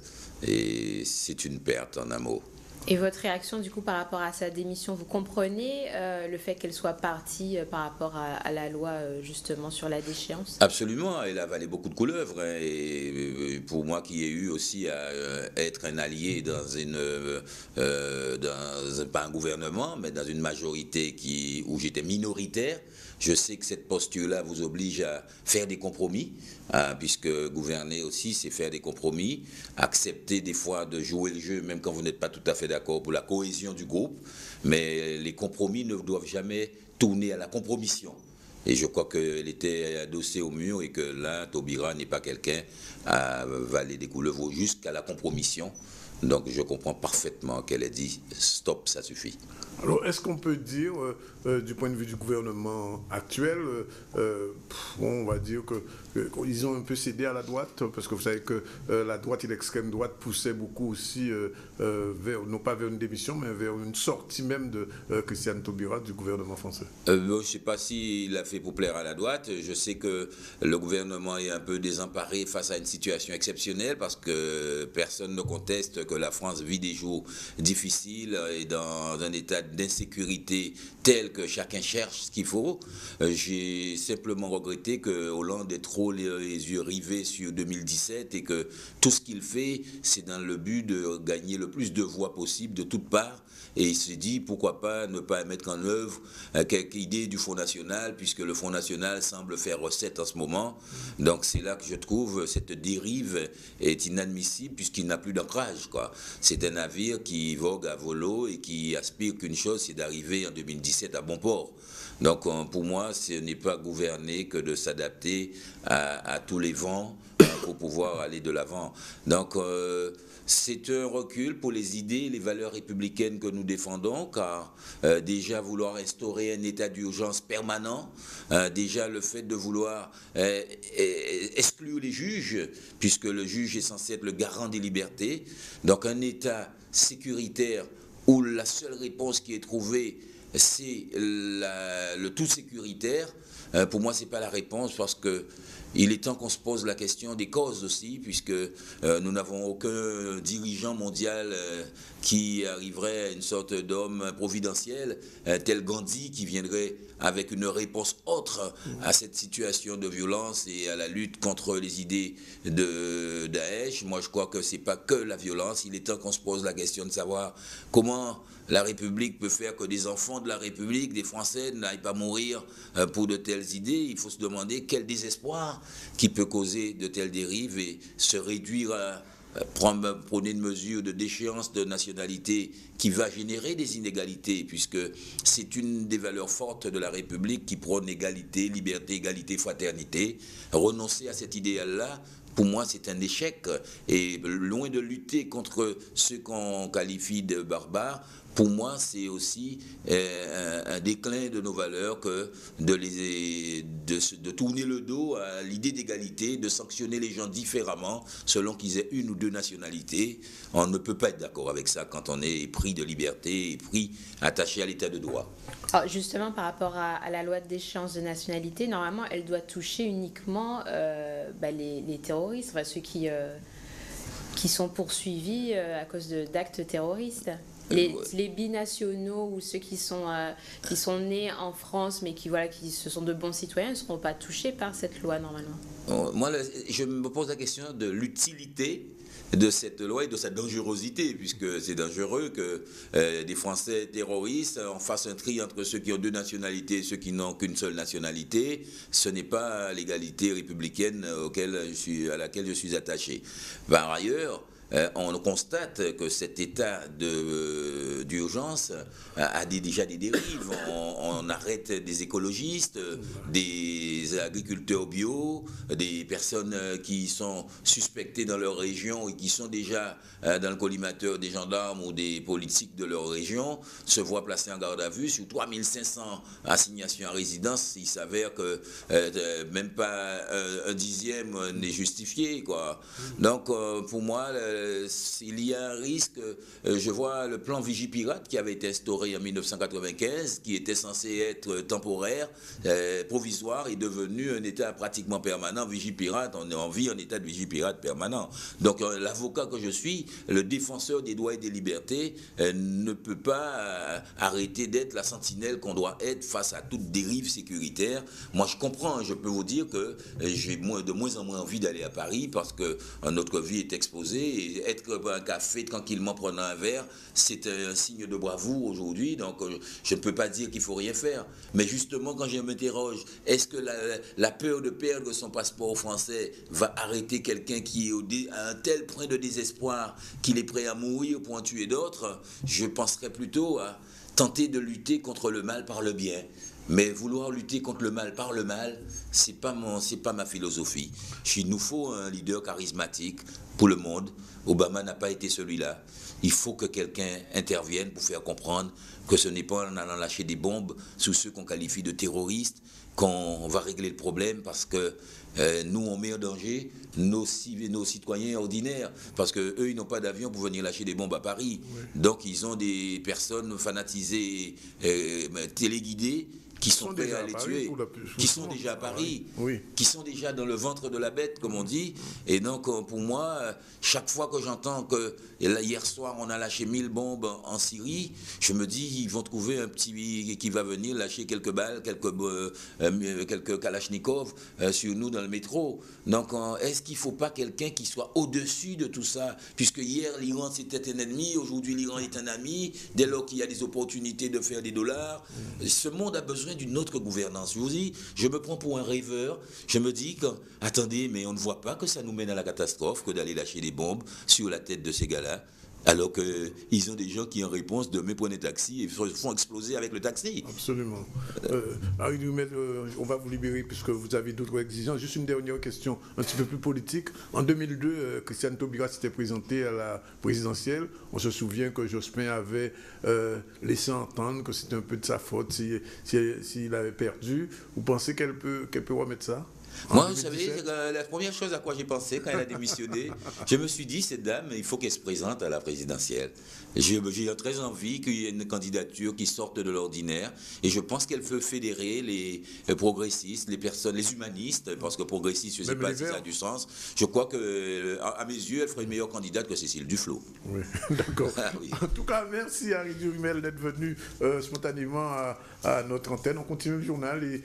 et c'est une perte en un mot. Et votre réaction du coup par rapport à sa démission, vous comprenez le fait qu'elle soit partie par rapport à la loi justement sur la déchéance? Absolument, elle a avalé beaucoup de couleuvres, hein, et pour moi qui ai eu aussi à être un allié dans pas un gouvernement, mais dans une majorité où j'étais minoritaire, je sais que cette posture-là vous oblige à faire des compromis, hein, puisque gouverner aussi, c'est faire des compromis, accepter des fois de jouer le jeu, même quand vous n'êtes pas tout à fait d'accord pour la cohésion du groupe, mais les compromis ne doivent jamais tourner à la compromission. Et je crois qu'elle était adossée au mur et que là, Taubira n'est pas quelqu'un à avaler des couleuvres jusqu'à la compromission. Donc je comprends parfaitement qu'elle ait dit « stop, ça suffit ». Alors, est-ce qu'on peut dire, du point de vue du gouvernement actuel, on va dire qu'ils ont un peu cédé à la droite, parce que vous savez que la droite et l'extrême droite poussaient beaucoup aussi non pas vers une démission, mais vers une sortie même de Christiane Taubira du gouvernement français? Je ne sais pas s'il l'a fait pour plaire à la droite. Je sais que le gouvernement est un peu désemparé face à une situation exceptionnelle, parce que personne ne conteste que la France vit des jours difficiles et dans un état d'insécurité tel que chacun cherche ce qu'il faut. J'ai simplement regretté que Hollande ait trop les yeux rivés sur 2017 et que tout ce qu'il fait, c'est dans le but de gagner le plus de voix possible de toutes parts. Et il s'est dit, pourquoi pas ne pas mettre en œuvre quelques idées du Fonds national, puisque le Fonds national semble faire recette en ce moment. Donc c'est là que je trouve cette dérive est inadmissible, puisqu'il n'a plus d'ancrage, quoi. C'est un navire qui vogue à volo et qui aspire qu'une chose, c'est d'arriver en 2017 à bon port. Donc pour moi, ce n'est pas gouverner que de s'adapter à tous les vents pour pouvoir aller de l'avant. Donc c'est un recul pour les idées et les valeurs républicaines que nous défendons, car déjà vouloir instaurer un état d'urgence permanent, déjà le fait de vouloir exclure les juges, puisque le juge est censé être le garant des libertés, donc un état sécuritaire où la seule réponse qui est trouvée, c'est le tout sécuritaire. Pour moi, ce n'est pas la réponse, parce que il est temps qu'on se pose la question des causes aussi, puisque nous n'avons aucun dirigeant mondial qui arriverait à une sorte d'homme providentiel, tel Gandhi, qui viendrait avec une réponse autre à cette situation de violence et à la lutte contre les idées de Daesh. Moi, je crois que ce n'est pas que la violence. Il est temps qu'on se pose la question de savoir comment la République peut faire que des enfants de la République, des Français, n'aillent pas mourir pour de telles idées. Il faut se demander quel désespoir qui peut causer de telles dérives et se réduire à prôner une mesure de déchéance de nationalité qui va générer des inégalités, puisque c'est une des valeurs fortes de la République qui prône égalité, liberté, égalité, fraternité. Renoncer à cet idéal-là, pour moi, c'est un échec. Et loin de lutter contre ceux qu'on qualifie de barbares, pour moi, c'est aussi un déclin de nos valeurs que de tourner le dos à l'idée d'égalité, de sanctionner les gens différemment selon qu'ils aient une ou deux nationalités. On ne peut pas être d'accord avec ça quand on est pris de liberté et attaché à l'état de droit. Alors justement, par rapport à la loi de déchéance de nationalité, normalement, elle doit toucher uniquement les terroristes, enfin, ceux qui sont poursuivis à cause d'actes terroristes. Les binationaux ou ceux qui sont nés en France mais qui ce sont de bons citoyens ne seront pas touchés par cette loi normalement. Moi, je me pose la question de l'utilité de cette loi et de sa dangerosité, puisque c'est dangereux que des Français terroristes en fassent un tri entre ceux qui ont deux nationalités et ceux qui n'ont qu'une seule nationalité. Ce n'est pas l'égalité républicaine à laquelle je suis attaché. Par ailleurs, on constate que cet état d'urgence a déjà des dérives. On arrête des écologistes, des agriculteurs bio, des personnes qui sont suspectées dans leur région et qui sont déjà dans le collimateur des gendarmes ou des politiques de leur région, se voient placés en garde à vue. Sur 3500 assignations à résidence, il s'avère que même pas un dixième n'est justifié, quoi. Donc, pour moi, il y a un risque. Je vois le plan Vigipirate qui avait été instauré en 1995, qui était censé être temporaire, provisoire, est devenu un état pratiquement permanent. Vigipirate, on est en vie en état de Vigipirate permanent. Donc l'avocat que je suis, le défenseur des droits et des libertés, ne peut pas arrêter d'être la sentinelle qu'on doit être face à toute dérive sécuritaire. Moi je comprends, je peux vous dire que j'ai de moins en moins envie d'aller à Paris parce que notre vie est exposée et être à un café tranquillement prenant un verre, c'est un signe de bravoure aujourd'hui. Donc je ne peux pas dire qu'il faut rien faire. Mais justement, quand je m'interroge, est-ce que la peur de perdre son passeport français va arrêter quelqu'un qui est à un tel point de désespoir qu'il est prêt à mourir pour en tuer d'autres? Je penserais plutôt à tenter de lutter contre le mal par le bien. Mais vouloir lutter contre le mal par le mal, c'est pas ma philosophie. Il nous faut un leader charismatique pour le monde. Obama n'a pas été celui-là. Il faut que quelqu'un intervienne pour faire comprendre que ce n'est pas en allant lâcher des bombes sous ceux qu'on qualifie de terroristes qu'on va régler le problème, parce que nous, on met en danger nos citoyens ordinaires, parce qu'eux, ils n'ont pas d'avion pour venir lâcher des bombes à Paris. Oui. Donc, ils ont des personnes fanatisées, téléguidées, qui sont prêts à les tuer, qui sont déjà à Paris, oui. Qui sont déjà dans le ventre de la bête, comme on dit. Et donc, pour moi, chaque fois que j'entends que hier soir, on a lâché 1000 bombes en Syrie, je me dis, ils vont trouver un petit qui va venir lâcher quelques balles, quelques kalachnikovs sur nous dans le métro. Donc, est-ce qu'il ne faut pas quelqu'un qui soit au-dessus de tout ça? Puisque hier, l'Iran, c'était un ennemi, aujourd'hui, l'Iran est un ami, dès lors qu'il y a des opportunités de faire des dollars. Ce monde a besoin d'une autre gouvernance. Je vous dis, je me prends pour un rêveur. Je me dis que, attendez, mais on ne voit pas que ça nous mène à la catastrophe que d'aller lâcher des bombes sur la tête de ces gars-là, alors qu'ils ont des gens qui, en réponse, demain prennent un taxi et se font exploser avec le taxi. Absolument. Harry Durimel, on va vous libérer puisque vous avez d'autres exigences. Juste une dernière question, un petit peu plus politique. En 2002, Christiane Taubira s'était présentée à la présidentielle. On se souvient que Jospin avait laissé entendre que c'était un peu de sa faute s'il avait perdu. Vous pensez qu'elle peut remettre ça? Moi, vous savez, la première chose à quoi j'ai pensé quand elle a démissionné, je me suis dit, cette dame, il faut qu'elle se présente à la présidentielle. J'ai très envie qu'il y ait une candidature qui sorte de l'ordinaire, et je pense qu'elle peut fédérer les progressistes, les personnes, les humanistes, parce que progressiste, je ne sais pas si ça a du sens. Je crois que, à mes yeux, elle ferait une meilleure candidate que Cécile Duflot. Oui, d'accord. Oui. En tout cas, merci Harry Durimel d'être venu spontanément à notre antenne. On continue le journal et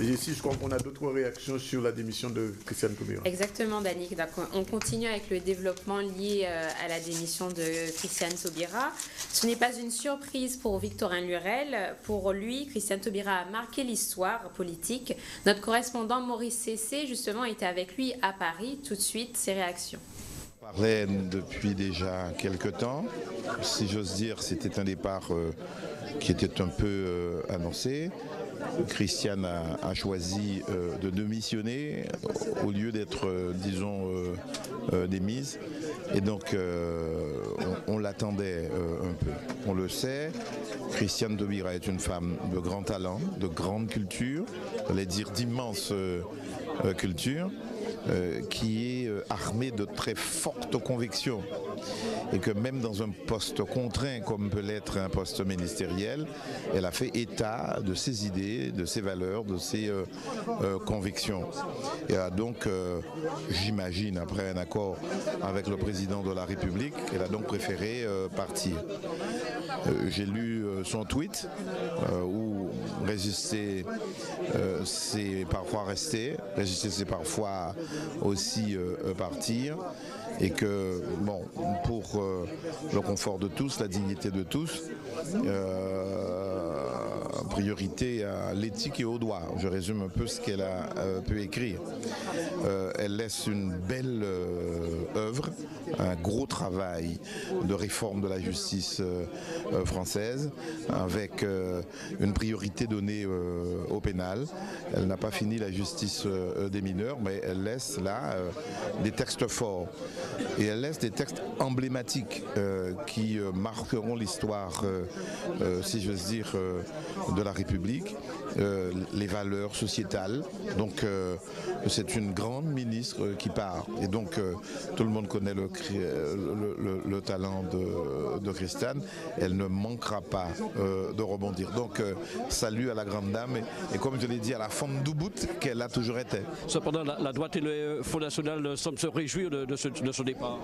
ici, je crois qu'on a d'autres réactions sur la démission de Christiane Taubira. Exactement, Danick. On continue avec le développement lié à la démission de Christiane Taubira. Ce n'est pas une surprise pour Victorin Lurel. Pour lui, Christiane Taubira a marqué l'histoire politique. Notre correspondant Maurice Cessé, justement, était avec lui à Paris. Tout de suite, ses réactions. On parlait depuis déjà quelques temps. Si j'ose dire, c'était un départ qui était un peu annoncé. Christiane a choisi de démissionner au lieu d'être, démise. Et donc, on l'attendait un peu. On le sait, Christiane Taubira est une femme de grand talent, de grande culture, j'allais dire d'immense culture, qui est armée de très fortes convictions. Et que même dans un poste contraint comme peut l'être un poste ministériel, elle a fait état de ses idées, de ses valeurs, de ses convictions. Et donc, j'imagine, après un accord avec le président de la République, elle a donc préféré partir. J'ai lu son tweet où résister, c'est parfois rester, résister, c'est parfois aussi partir. Et que, bon, pour le confort de tous, la dignité de tous, priorité à l'éthique et au droit. Je résume un peu ce qu'elle a pu écrire. Elle laisse une belle œuvre, un gros travail de réforme de la justice française, avec une priorité donnée au pénal. Elle n'a pas fini la justice des mineurs, mais elle laisse là des textes forts. Et elle laisse des textes emblématiques qui marqueront l'histoire, si j'ose dire, de la République, les valeurs sociétales. Donc c'est une grande ministre qui part. Et donc tout le monde connaît le talent de Christiane. Elle ne manquera pas de rebondir. Donc salut à la grande dame et comme je l'ai dit, à la femme d'Ubud qu'elle a toujours été. Cependant, la droite et le Front National semblent se réjouir de ce départ.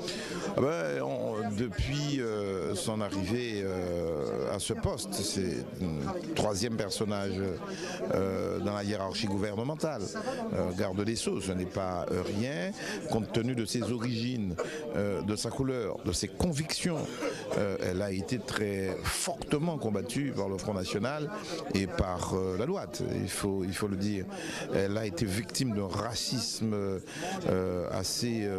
Depuis son arrivée à ce poste, c'est le troisième personnage dans la hiérarchie gouvernementale. Garde des Sceaux, ce n'est pas rien, compte tenu de ses origines, de sa couleur, de ses convictions. Elle a été très fortement combattue par le Front National et par la droite, il faut le dire. Elle a été victime d'un racisme assez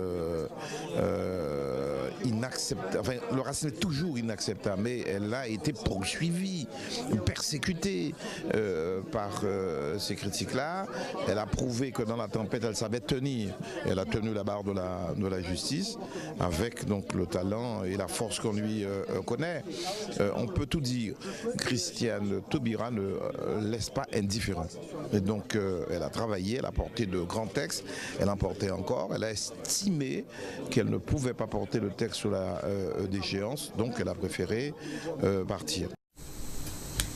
inacceptable. Enfin, le racisme est toujours inacceptable, mais elle a été poursuivie, persécutée par ces critiques-là. Elle a prouvé que dans la tempête, elle savait tenir. Elle a tenu la barre de la justice avec donc le talent et la force qu'on lui connaît. On peut tout dire. Christiane Taubira ne laisse pas indifférent. Et donc elle a travaillé, elle a porté de grands textes, elle en portait encore, elle a estimé qu'elle ne pouvait pas porter le texte sous la déchéance, donc elle a préféré partir.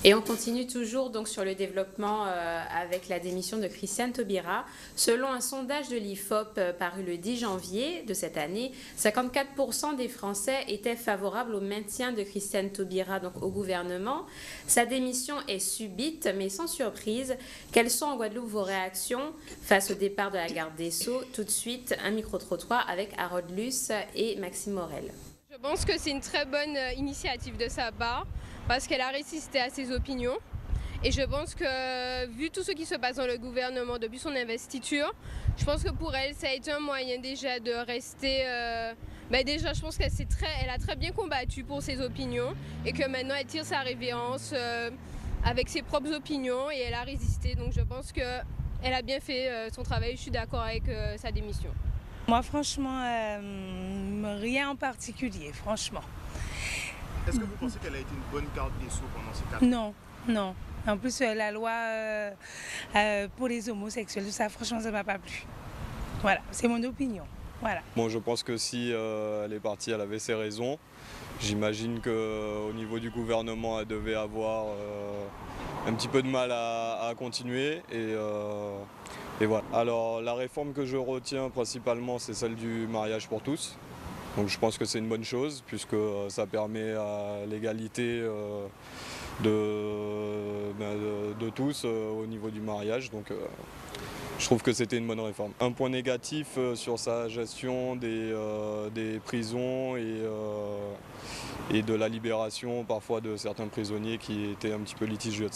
Et on continue toujours donc sur le développement avec la démission de Christiane Taubira. Selon un sondage de l'IFOP paru le 10 janvier de cette année, 54% des Français étaient favorables au maintien de Christiane Taubira donc au gouvernement. Sa démission est subite mais sans surprise. Quelles sont en Guadeloupe vos réactions face au départ de la garde des Sceaux? Tout de suite, un micro-trottoir avec Harold Luce et Maxime Morel. Je pense que c'est une très bonne initiative de sa part parce qu'elle a résisté à ses opinions et je pense que vu tout ce qui se passe dans le gouvernement depuis son investiture, je pense que pour elle ça a été un moyen déjà de rester, déjà je pense qu'elle a très bien combattu pour ses opinions et que maintenant elle tire sa révérence avec ses propres opinions et elle a résisté, donc je pense qu'elle a bien fait son travail, je suis d'accord avec sa démission. Moi, franchement, rien en particulier, franchement. Est-ce que vous pensez qu'elle a été une bonne garde des Sceaux pendant ces 4 ans? Non. En plus, la loi pour les homosexuels, ça, franchement, ça ne m'a pas plu. Voilà, c'est mon opinion. Voilà. Bon, je pense que si elle est partie, elle avait ses raisons. J'imagine qu'au niveau du gouvernement, elle devait avoir un petit peu de mal à continuer. Et voilà. Alors la réforme que je retiens principalement, c'est celle du mariage pour tous. Donc je pense que c'est une bonne chose puisque ça permet à l'égalité de tous au niveau du mariage. Donc je trouve que c'était une bonne réforme. Un point négatif sur sa gestion des prisons et de la libération parfois de certains prisonniers qui étaient un petit peu litigieux.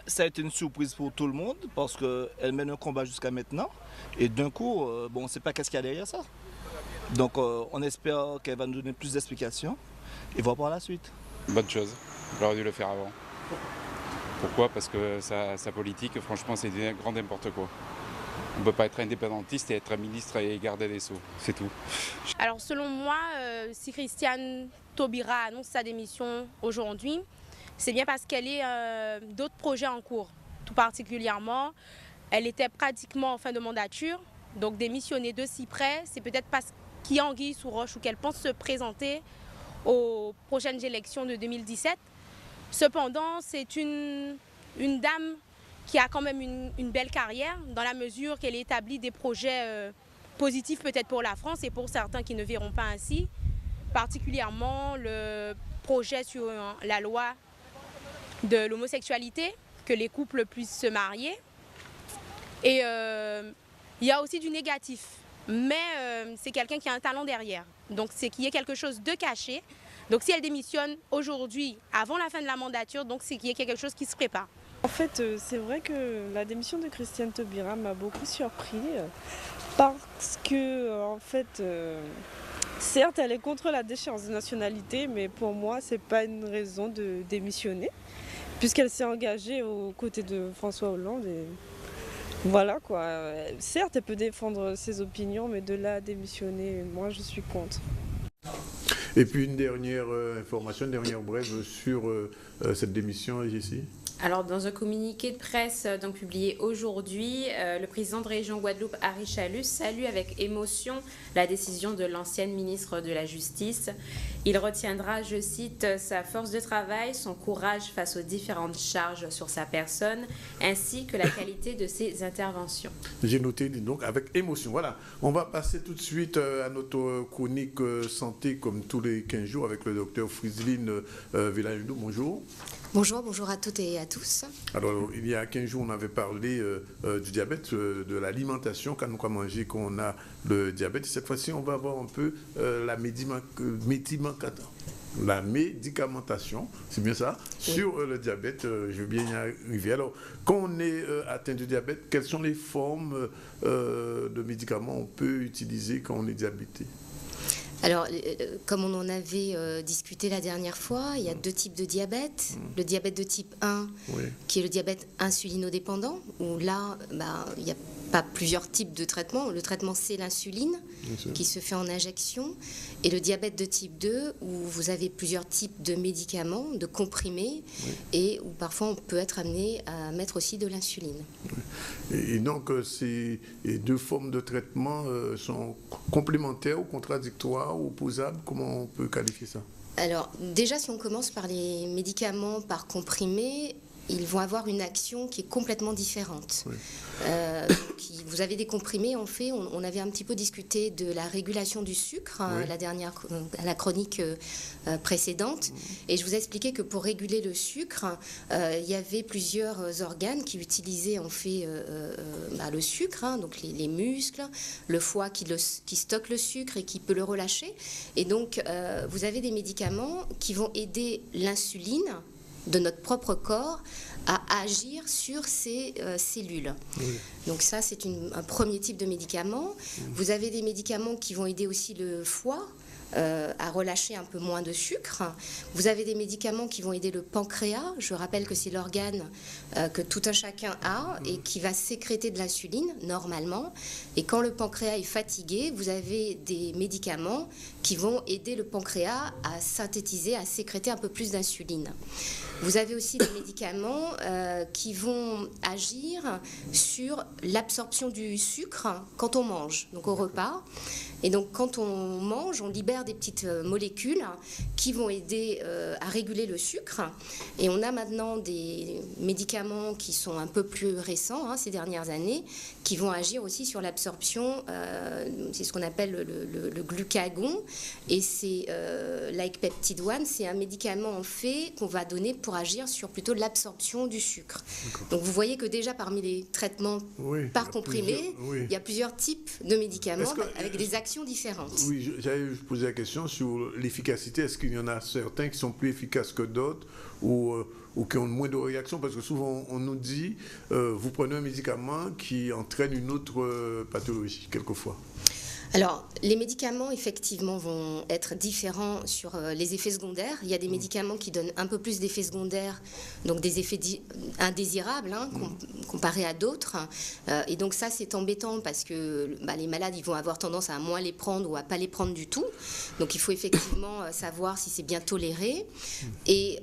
Ça a été une surprise pour tout le monde parce qu'elle mène un combat jusqu'à maintenant et d'un coup, on ne sait pas qu'est-ce qu'il y a derrière ça. Donc on espère qu'elle va nous donner plus d'explications et voir par la suite. Bonne chose, elle aurait dû le faire avant. Pourquoi? Parce que sa politique, franchement, c'est du grand n'importe quoi. On ne peut pas être indépendantiste et être ministre et garder des Sceaux, c'est tout. Alors selon moi, si Christiane Taubira annonce sa démission aujourd'hui, c'est bien parce qu'elle a d'autres projets en cours. Tout particulièrement, elle était pratiquement en fin de mandature, donc démissionner de si près, c'est peut-être parce qu'il y a anguille sous roche ou qu'elle pense se présenter aux prochaines élections de 2017. Cependant, c'est une dame qui a quand même une belle carrière dans la mesure qu'elle établit des projets positifs peut-être pour la France et pour certains qui ne verront pas ainsi, particulièrement le projet sur la loi de l'homosexualité, que les couples puissent se marier. Et il y a aussi du négatif, mais c'est quelqu'un qui a un talent derrière. Donc c'est qu'il y ait quelque chose de caché. Donc si elle démissionne aujourd'hui, avant la fin de la mandature, donc c'est qu'il y ait quelque chose qui se prépare. En fait, c'est vrai que la démission de Christiane Taubira m'a beaucoup surpris parce que, en fait, certes, elle est contre la déchéance de nationalité, mais pour moi, c'est pas une raison de démissionner, puisqu'elle s'est engagée aux côtés de François Hollande. Et voilà quoi. Certes, elle peut défendre ses opinions, mais de là à démissionner, moi, je suis contre. Et puis une dernière information, une dernière brève sur cette démission, Jessie. Alors, dans un communiqué de presse donc publié aujourd'hui, le président de région Guadeloupe, Harry Chalus, salue avec émotion la décision de l'ancienne ministre de la Justice. Il retiendra, je cite, sa force de travail, son courage face aux différentes charges sur sa personne, ainsi que la qualité de ses interventions. J'ai noté donc avec émotion. Voilà, on va passer tout de suite à notre chronique santé comme tous les 15 jours avec le docteur Friseline Villanudo. Bonjour. Bonjour à toutes et à tous. Alors, il y a 15 jours, on avait parlé du diabète, de l'alimentation, quand on a mangé, qu'on a le diabète. Cette fois-ci, on va voir un peu la médicamentation, c'est bien ça, oui. Sur le diabète. Je veux bien y arriver. Alors, quand on est atteint de diabète, quelles sont les formes de médicaments qu'on peut utiliser quand on est diabétique ? Alors, comme on en avait discuté la dernière fois, il y a deux types de diabète. Le diabète de type 1, oui. Qui est le diabète insulinodépendant, où là, il n'y a pas plusieurs types de traitements. Le traitement, c'est l'insuline, qui se fait en injection. Et le diabète de type 2, où vous avez plusieurs types de médicaments, de comprimés, oui. Et où parfois on peut être amené à mettre aussi de l'insuline. Oui. Et donc, ces deux formes de traitement sont complémentaires ou contradictoires ou opposables? Comment on peut qualifier ça? Alors, déjà, si on commence par les médicaments par comprimés, ils vont avoir une action qui est complètement différente. Oui. Vous avez des comprimés, en fait, on avait un petit peu discuté de la régulation du sucre, oui. La chronique précédente, et je vous ai expliqué que pour réguler le sucre, il y avait plusieurs organes qui utilisaient en fait le sucre, donc les muscles, le foie qui stocke le sucre et qui peut le relâcher. Et donc, vous avez des médicaments qui vont aider l'insuline de notre propre corps à agir sur ces cellules. Oui. Donc ça, c'est un premier type de médicament. Oui. Vous avez des médicaments qui vont aider aussi le foie à relâcher un peu moins de sucre. Vous avez des médicaments qui vont aider le pancréas. Je rappelle que c'est l'organe que tout un chacun a et qui va sécréter de l'insuline normalement. Et quand le pancréas est fatigué, vous avez des médicaments qui vont aider le pancréas à synthétiser, à sécréter un peu plus d'insuline. Vous avez aussi des médicaments qui vont agir sur l'absorption du sucre quand on mange, donc au repas. Et donc, quand on mange, on libère des petites molécules qui vont aider à réguler le sucre. Et on a maintenant des médicaments qui sont un peu plus récents, ces dernières années, qui vont agir aussi sur l'absorption, c'est ce qu'on appelle le glucagon. Et c'est Like Peptide 1, c'est un médicament en fait qu'on va donner pour agir sur plutôt l'absorption du sucre. Donc, vous voyez que déjà parmi les traitements par comprimé, il y a plusieurs types de médicaments avec des actions différentes. Oui, j'allais poser la question sur l'efficacité. Est-ce qu'il y en a certains qui sont plus efficaces que d'autres ou qui ont moins de réactions? Parce que souvent, on nous dit, vous prenez un médicament qui entraîne une autre pathologie, quelquefois. Alors, les médicaments, effectivement, vont être différents sur les effets secondaires. Il y a des médicaments qui donnent un peu plus d'effets secondaires, donc des effets indésirables, comparés à d'autres. Et donc ça, c'est embêtant parce que les malades, ils vont avoir tendance à moins les prendre ou à pas les prendre du tout. Donc, il faut effectivement savoir si c'est bien toléré. Et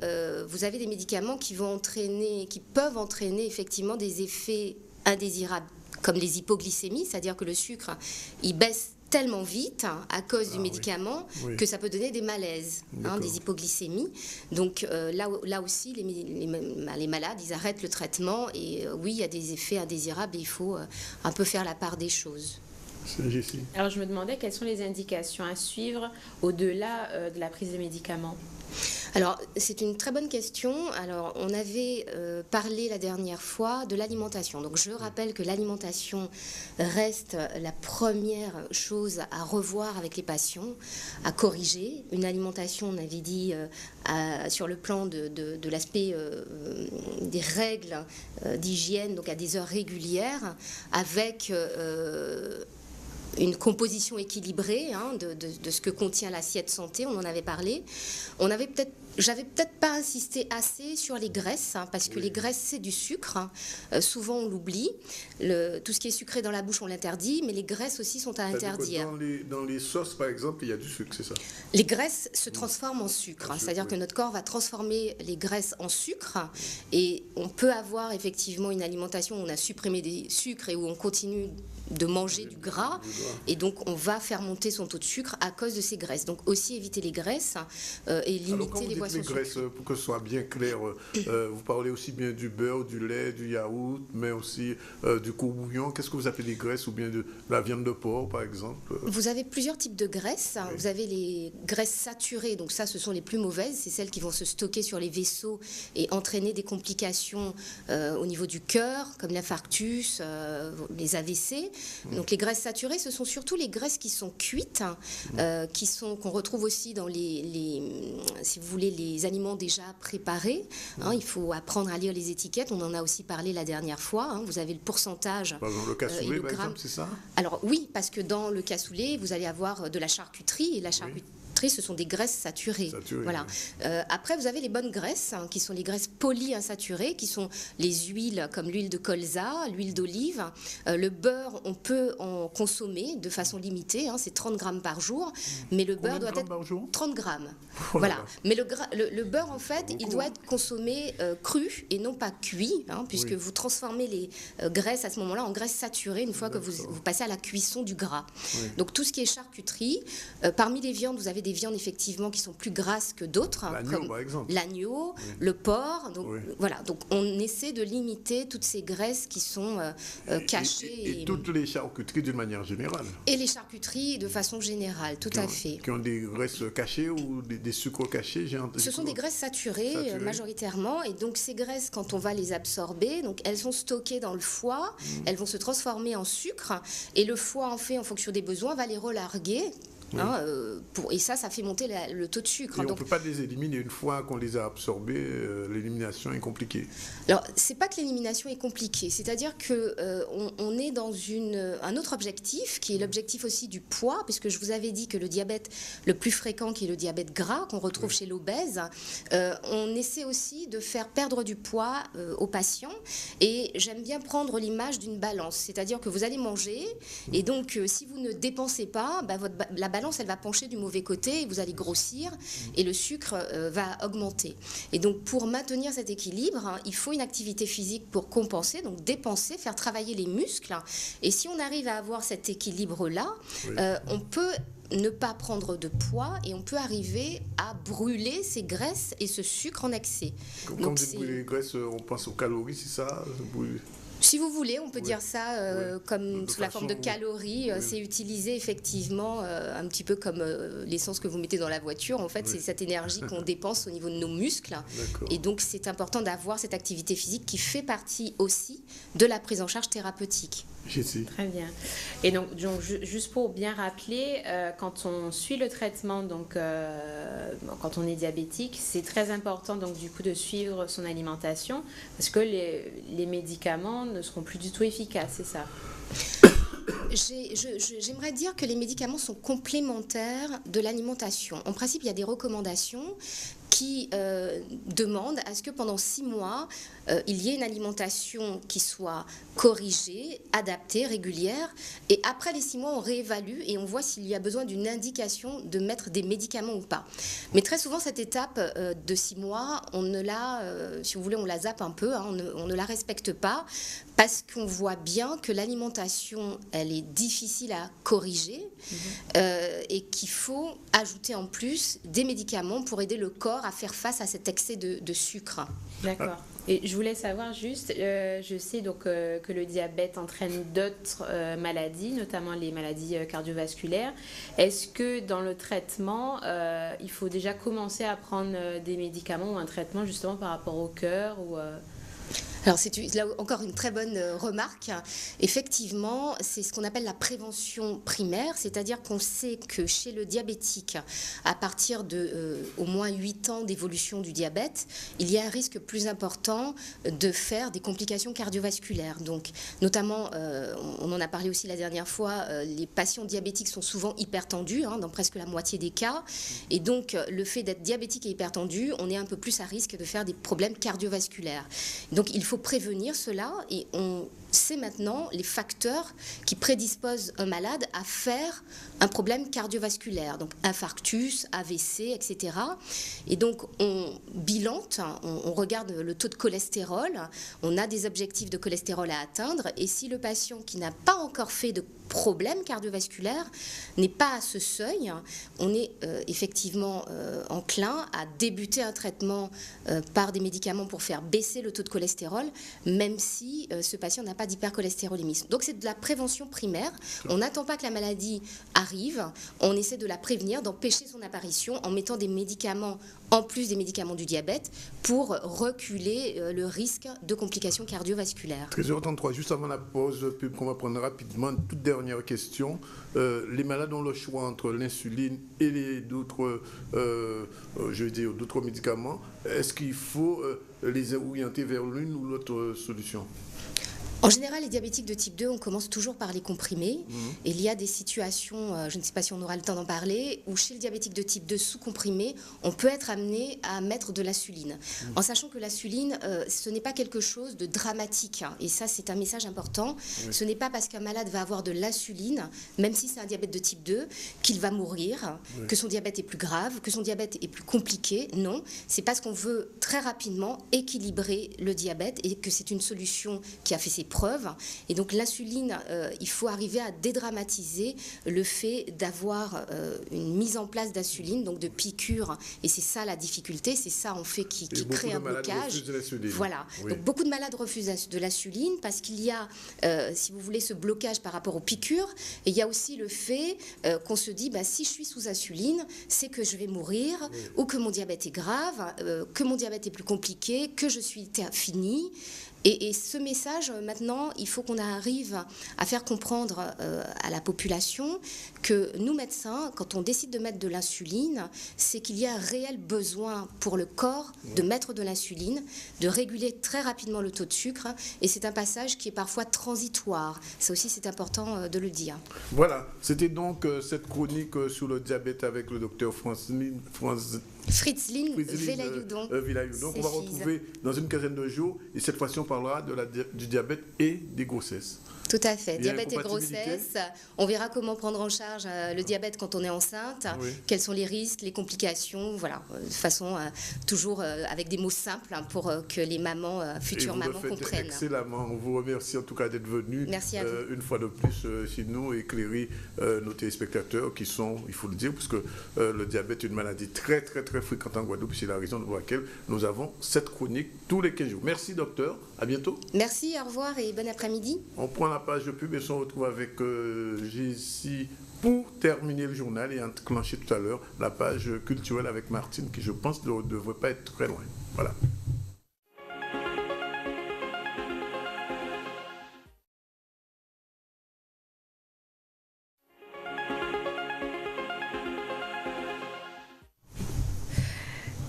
vous avez des médicaments qui peuvent entraîner effectivement des effets indésirables, comme les hypoglycémies, c'est-à-dire que le sucre, il baisse tellement vite à cause du médicament que ça peut donner des malaises, des hypoglycémies. Donc là aussi, les malades, ils arrêtent le traitement et oui, il y a des effets indésirables et il faut un peu faire la part des choses. Alors je me demandais quelles sont les indications à suivre au-delà de la prise des médicaments. Alors, c'est une très bonne question. Alors, on avait parlé la dernière fois de l'alimentation. Donc, je rappelle que l'alimentation reste la première chose à revoir avec les patients, à corriger. Une alimentation, on avait dit, sur le plan de l'aspect des règles d'hygiène, donc à des heures régulières, avec une composition équilibrée de ce que contient l'assiette santé, on en avait parlé. On avait peut-être J'avais peut-être pas insisté assez sur les graisses, hein, parce que les graisses, c'est du sucre. Hein. Souvent, on l'oublie. Tout ce qui est sucré dans la bouche, on l'interdit, mais les graisses aussi sont à interdire. Dans les sauces, par exemple, il y a du sucre, c'est ça? Les graisses se transforment en sucre. Hein, c'est-à-dire que notre corps va transformer les graisses en sucre. Et on peut avoir effectivement une alimentation où on a supprimé des sucres et où on continue de manger du gras. Et donc, on va faire monter son taux de sucre à cause de ces graisses. Donc, aussi éviter les graisses et limiter les boissons sucrées. Graisses, pour que ce soit bien clair, vous parlez aussi bien du beurre, du lait, du yaourt, mais aussi du courbouillon. Qu'est-ce que vous appelez les graisses, ou bien de la viande de porc, par exemple? Vous avez plusieurs types de graisses. Oui. Vous avez les graisses saturées, donc ça, ce sont les plus mauvaises. C'est celles qui vont se stocker sur les vaisseaux et entraîner des complications au niveau du cœur, comme l'infarctus, les AVC. Donc les graisses saturées, ce sont surtout les graisses qui sont cuites, qu'on retrouve aussi dans si vous voulez, les aliments déjà préparés. Hein, il faut apprendre à lire les étiquettes. On en a aussi parlé la dernière fois. Hein, vous avez le pourcentage. Par exemple, le cassoulet, par exemple, c'est ça? Alors oui, parce que dans le cassoulet, vous allez avoir de la charcuterie, et la charcuterie, ce sont des graisses saturées. Voilà. Après, vous avez les bonnes graisses, hein, qui sont les graisses polyinsaturées, qui sont les huiles comme l'huile de colza, l'huile d'olive. Le beurre, on peut en consommer de façon limitée, hein, c'est 30 grammes par jour, mais le beurre doit être 30 grammes. Voilà. Mais le beurre, en fait, il doit être consommé cru et non pas cuit, hein, puisque vous transformez les graisses à ce moment-là en graisses saturées une fois que vous passez à la cuisson du gras. Donc tout ce qui est charcuterie, parmi les viandes, vous avez des viandes effectivement qui sont plus grasses que d'autres, l'agneau, par exemple. L'agneau, le porc. Donc voilà, donc on essaie de limiter toutes ces graisses qui sont cachées. Et toutes les charcuteries d'une manière générale. Et les charcuteries de façon générale, tout à fait. Qui ont des graisses cachées ou des sucres cachés? Ce sont des graisses saturées majoritairement, et donc ces graisses, quand on va les absorber, donc elles sont stockées dans le foie, elles vont se transformer en sucre, et le foie, en fait, en fonction des besoins, va les relarguer. Hein, et ça fait monter le taux de sucre. Et on ne peut pas les éliminer une fois qu'on les a absorbés. L'élimination est compliquée. Alors, c'est pas que l'élimination est compliquée. C'est-à-dire que on est dans un autre objectif, qui est l'objectif aussi du poids, puisque je vous avais dit que le diabète le plus fréquent, qui est le diabète gras, qu'on retrouve chez l'obèse, on essaie aussi de faire perdre du poids aux patients. Et j'aime bien prendre l'image d'une balance. C'est-à-dire que vous allez manger, et donc si vous ne dépensez pas, la balance, elle va pencher du mauvais côté et vous allez grossir et le sucre va augmenter. Et donc, pour maintenir cet équilibre, hein, il faut une activité physique pour compenser, donc dépenser, faire travailler les muscles. Et si on arrive à avoir cet équilibre-là, on peut ne pas prendre de poids et on peut arriver à brûler ces graisses et ce sucre en excès. Quand vous dites brûler les graisses, on pense aux calories, c'est ça? Si vous voulez, on peut dire ça comme sous la forme de calories. C'est utilisé effectivement un petit peu comme l'essence que vous mettez dans la voiture. En fait, c'est cette énergie qu'on dépense au niveau de nos muscles. Et donc, c'est important d'avoir cette activité physique qui fait partie aussi de la prise en charge thérapeutique. Très bien. Et donc juste pour bien rappeler, quand on suit le traitement, donc quand on est diabétique, c'est très important donc du coup de suivre son alimentation, parce que les médicaments ne seront plus du tout efficaces, c'est ça? J'aimerais dire que les médicaments sont complémentaires de l'alimentation. En principe, il y a des recommandations qui demandent à ce que pendant 6 mois, il y ait une alimentation qui soit corrigée, adaptée, régulière. Et après les 6 mois, on réévalue et on voit s'il y a besoin d'une indication de mettre des médicaments ou pas. Mais très souvent, cette étape de 6 mois, on ne la, si vous voulez, on la zappe un peu, hein, on ne la respecte pas, parce qu'on voit bien que l'alimentation, elle est difficile à corriger et qu'il faut ajouter en plus des médicaments pour aider le corps à faire face à cet excès de sucre. D'accord. Et je voulais savoir juste, je sais donc que le diabète entraîne d'autres maladies, notamment les maladies cardiovasculaires. Est-ce que dans le traitement, il faut déjà commencer à prendre des médicaments ou un traitement justement par rapport au cœur ou Alors c'est là encore une très bonne remarque. Effectivement, c'est ce qu'on appelle la prévention primaire, c'est-à-dire qu'on sait que chez le diabétique, à partir de au moins 8 ans d'évolution du diabète, il y a un risque plus important de faire des complications cardiovasculaires. Donc notamment, on en a parlé aussi la dernière fois, les patients diabétiques sont souvent hypertendus, dans presque la moitié des cas. Et donc le fait d'être diabétique et hypertendu, on est un peu plus à risque de faire des problèmes cardiovasculaires. Donc il faut prévenir cela et on sait maintenant les facteurs qui prédisposent un malade à faire un problème cardiovasculaire, donc infarctus, AVC, etc. Et donc on bilante, on regarde le taux de cholestérol, on a des objectifs de cholestérol à atteindre et si le patient qui n'a pas encore fait de problème cardiovasculaire n'est pas à ce seuil, on est effectivement enclin à débuter un traitement par des médicaments pour faire baisser le taux de cholestérol, même si ce patient n'a pas d'hypercholestérolémisme. Donc c'est de la prévention primaire. On n'attend pas que la maladie arrive, on essaie de la prévenir, d'empêcher son apparition en mettant des médicaments en plus des médicaments du diabète pour reculer le risque de complications cardiovasculaires. 13h33, juste avant la pause pub qu'on va prendre rapidement, une toute dernière question. Les malades ont le choix entre l'insuline et d'autres médicaments. Est-ce qu'il faut les orienter vers l'une ou l'autre solution ? En général, les diabétiques de type 2, on commence toujours par les comprimés. Et il y a des situations, je ne sais pas si on aura le temps d'en parler, où chez le diabétique de type 2 sous comprimé, on peut être amené à mettre de l'insuline. En sachant que l'insuline, ce n'est pas quelque chose de dramatique. Et ça, c'est un message important. Ce n'est pas parce qu'un malade va avoir de l'insuline, même si c'est un diabète de type 2, qu'il va mourir, que son diabète est plus grave, que son diabète est plus compliqué. Non, c'est parce qu'on veut très rapidement équilibrer le diabète et que c'est une solution qui a fait ses preuves. Et donc l'insuline, il faut arriver à dédramatiser le fait d'avoir une mise en place d'insuline, donc de piqûres. Et c'est ça la difficulté, c'est ça en fait qui crée un blocage. Voilà. Oui. Donc beaucoup de malades refusent de l'insuline parce qu'il y a, si vous voulez, ce blocage par rapport aux piqûres. Et il y a aussi le fait qu'on se dit, si je suis sous insuline, c'est que je vais mourir, ou que mon diabète est grave, que mon diabète est plus compliqué, que je suis fini. Et ce message, maintenant, il faut qu'on arrive à faire comprendre à la population que nous, médecins, quand on décide de mettre de l'insuline, c'est qu'il y a un réel besoin pour le corps de mettre de l'insuline, de réguler très rapidement le taux de sucre. Et c'est un passage qui est parfois transitoire. Ça aussi, c'est important de le dire. Voilà, c'était donc cette chronique sur le diabète avec le docteur Fritzline Velayoudon. On va retrouver dans une quinzaine de jours et cette fois-ci on parlera du diabète et des grossesses. Tout à fait. Diabète et grossesse. On verra comment prendre en charge le diabète quand on est enceinte, quels sont les risques, les complications, voilà, de façon toujours avec des mots simples pour que les mamans, futures mamans comprennent. Excellemment. On vous remercie en tout cas d'être venus une fois de plus chez nous et éclairer nos téléspectateurs qui sont, il faut le dire, parce que le diabète est une maladie très très très fréquente en Guadeloupe, c'est la raison pour laquelle nous avons cette chronique tous les 15 jours. Merci docteur, à bientôt. Merci, au revoir et bon après-midi. On prend la page de pub et on se retrouve avec Jessie pour terminer le journal et enclencher tout à l'heure la page culturelle avec Martine qui je pense ne devrait pas être très loin. Voilà.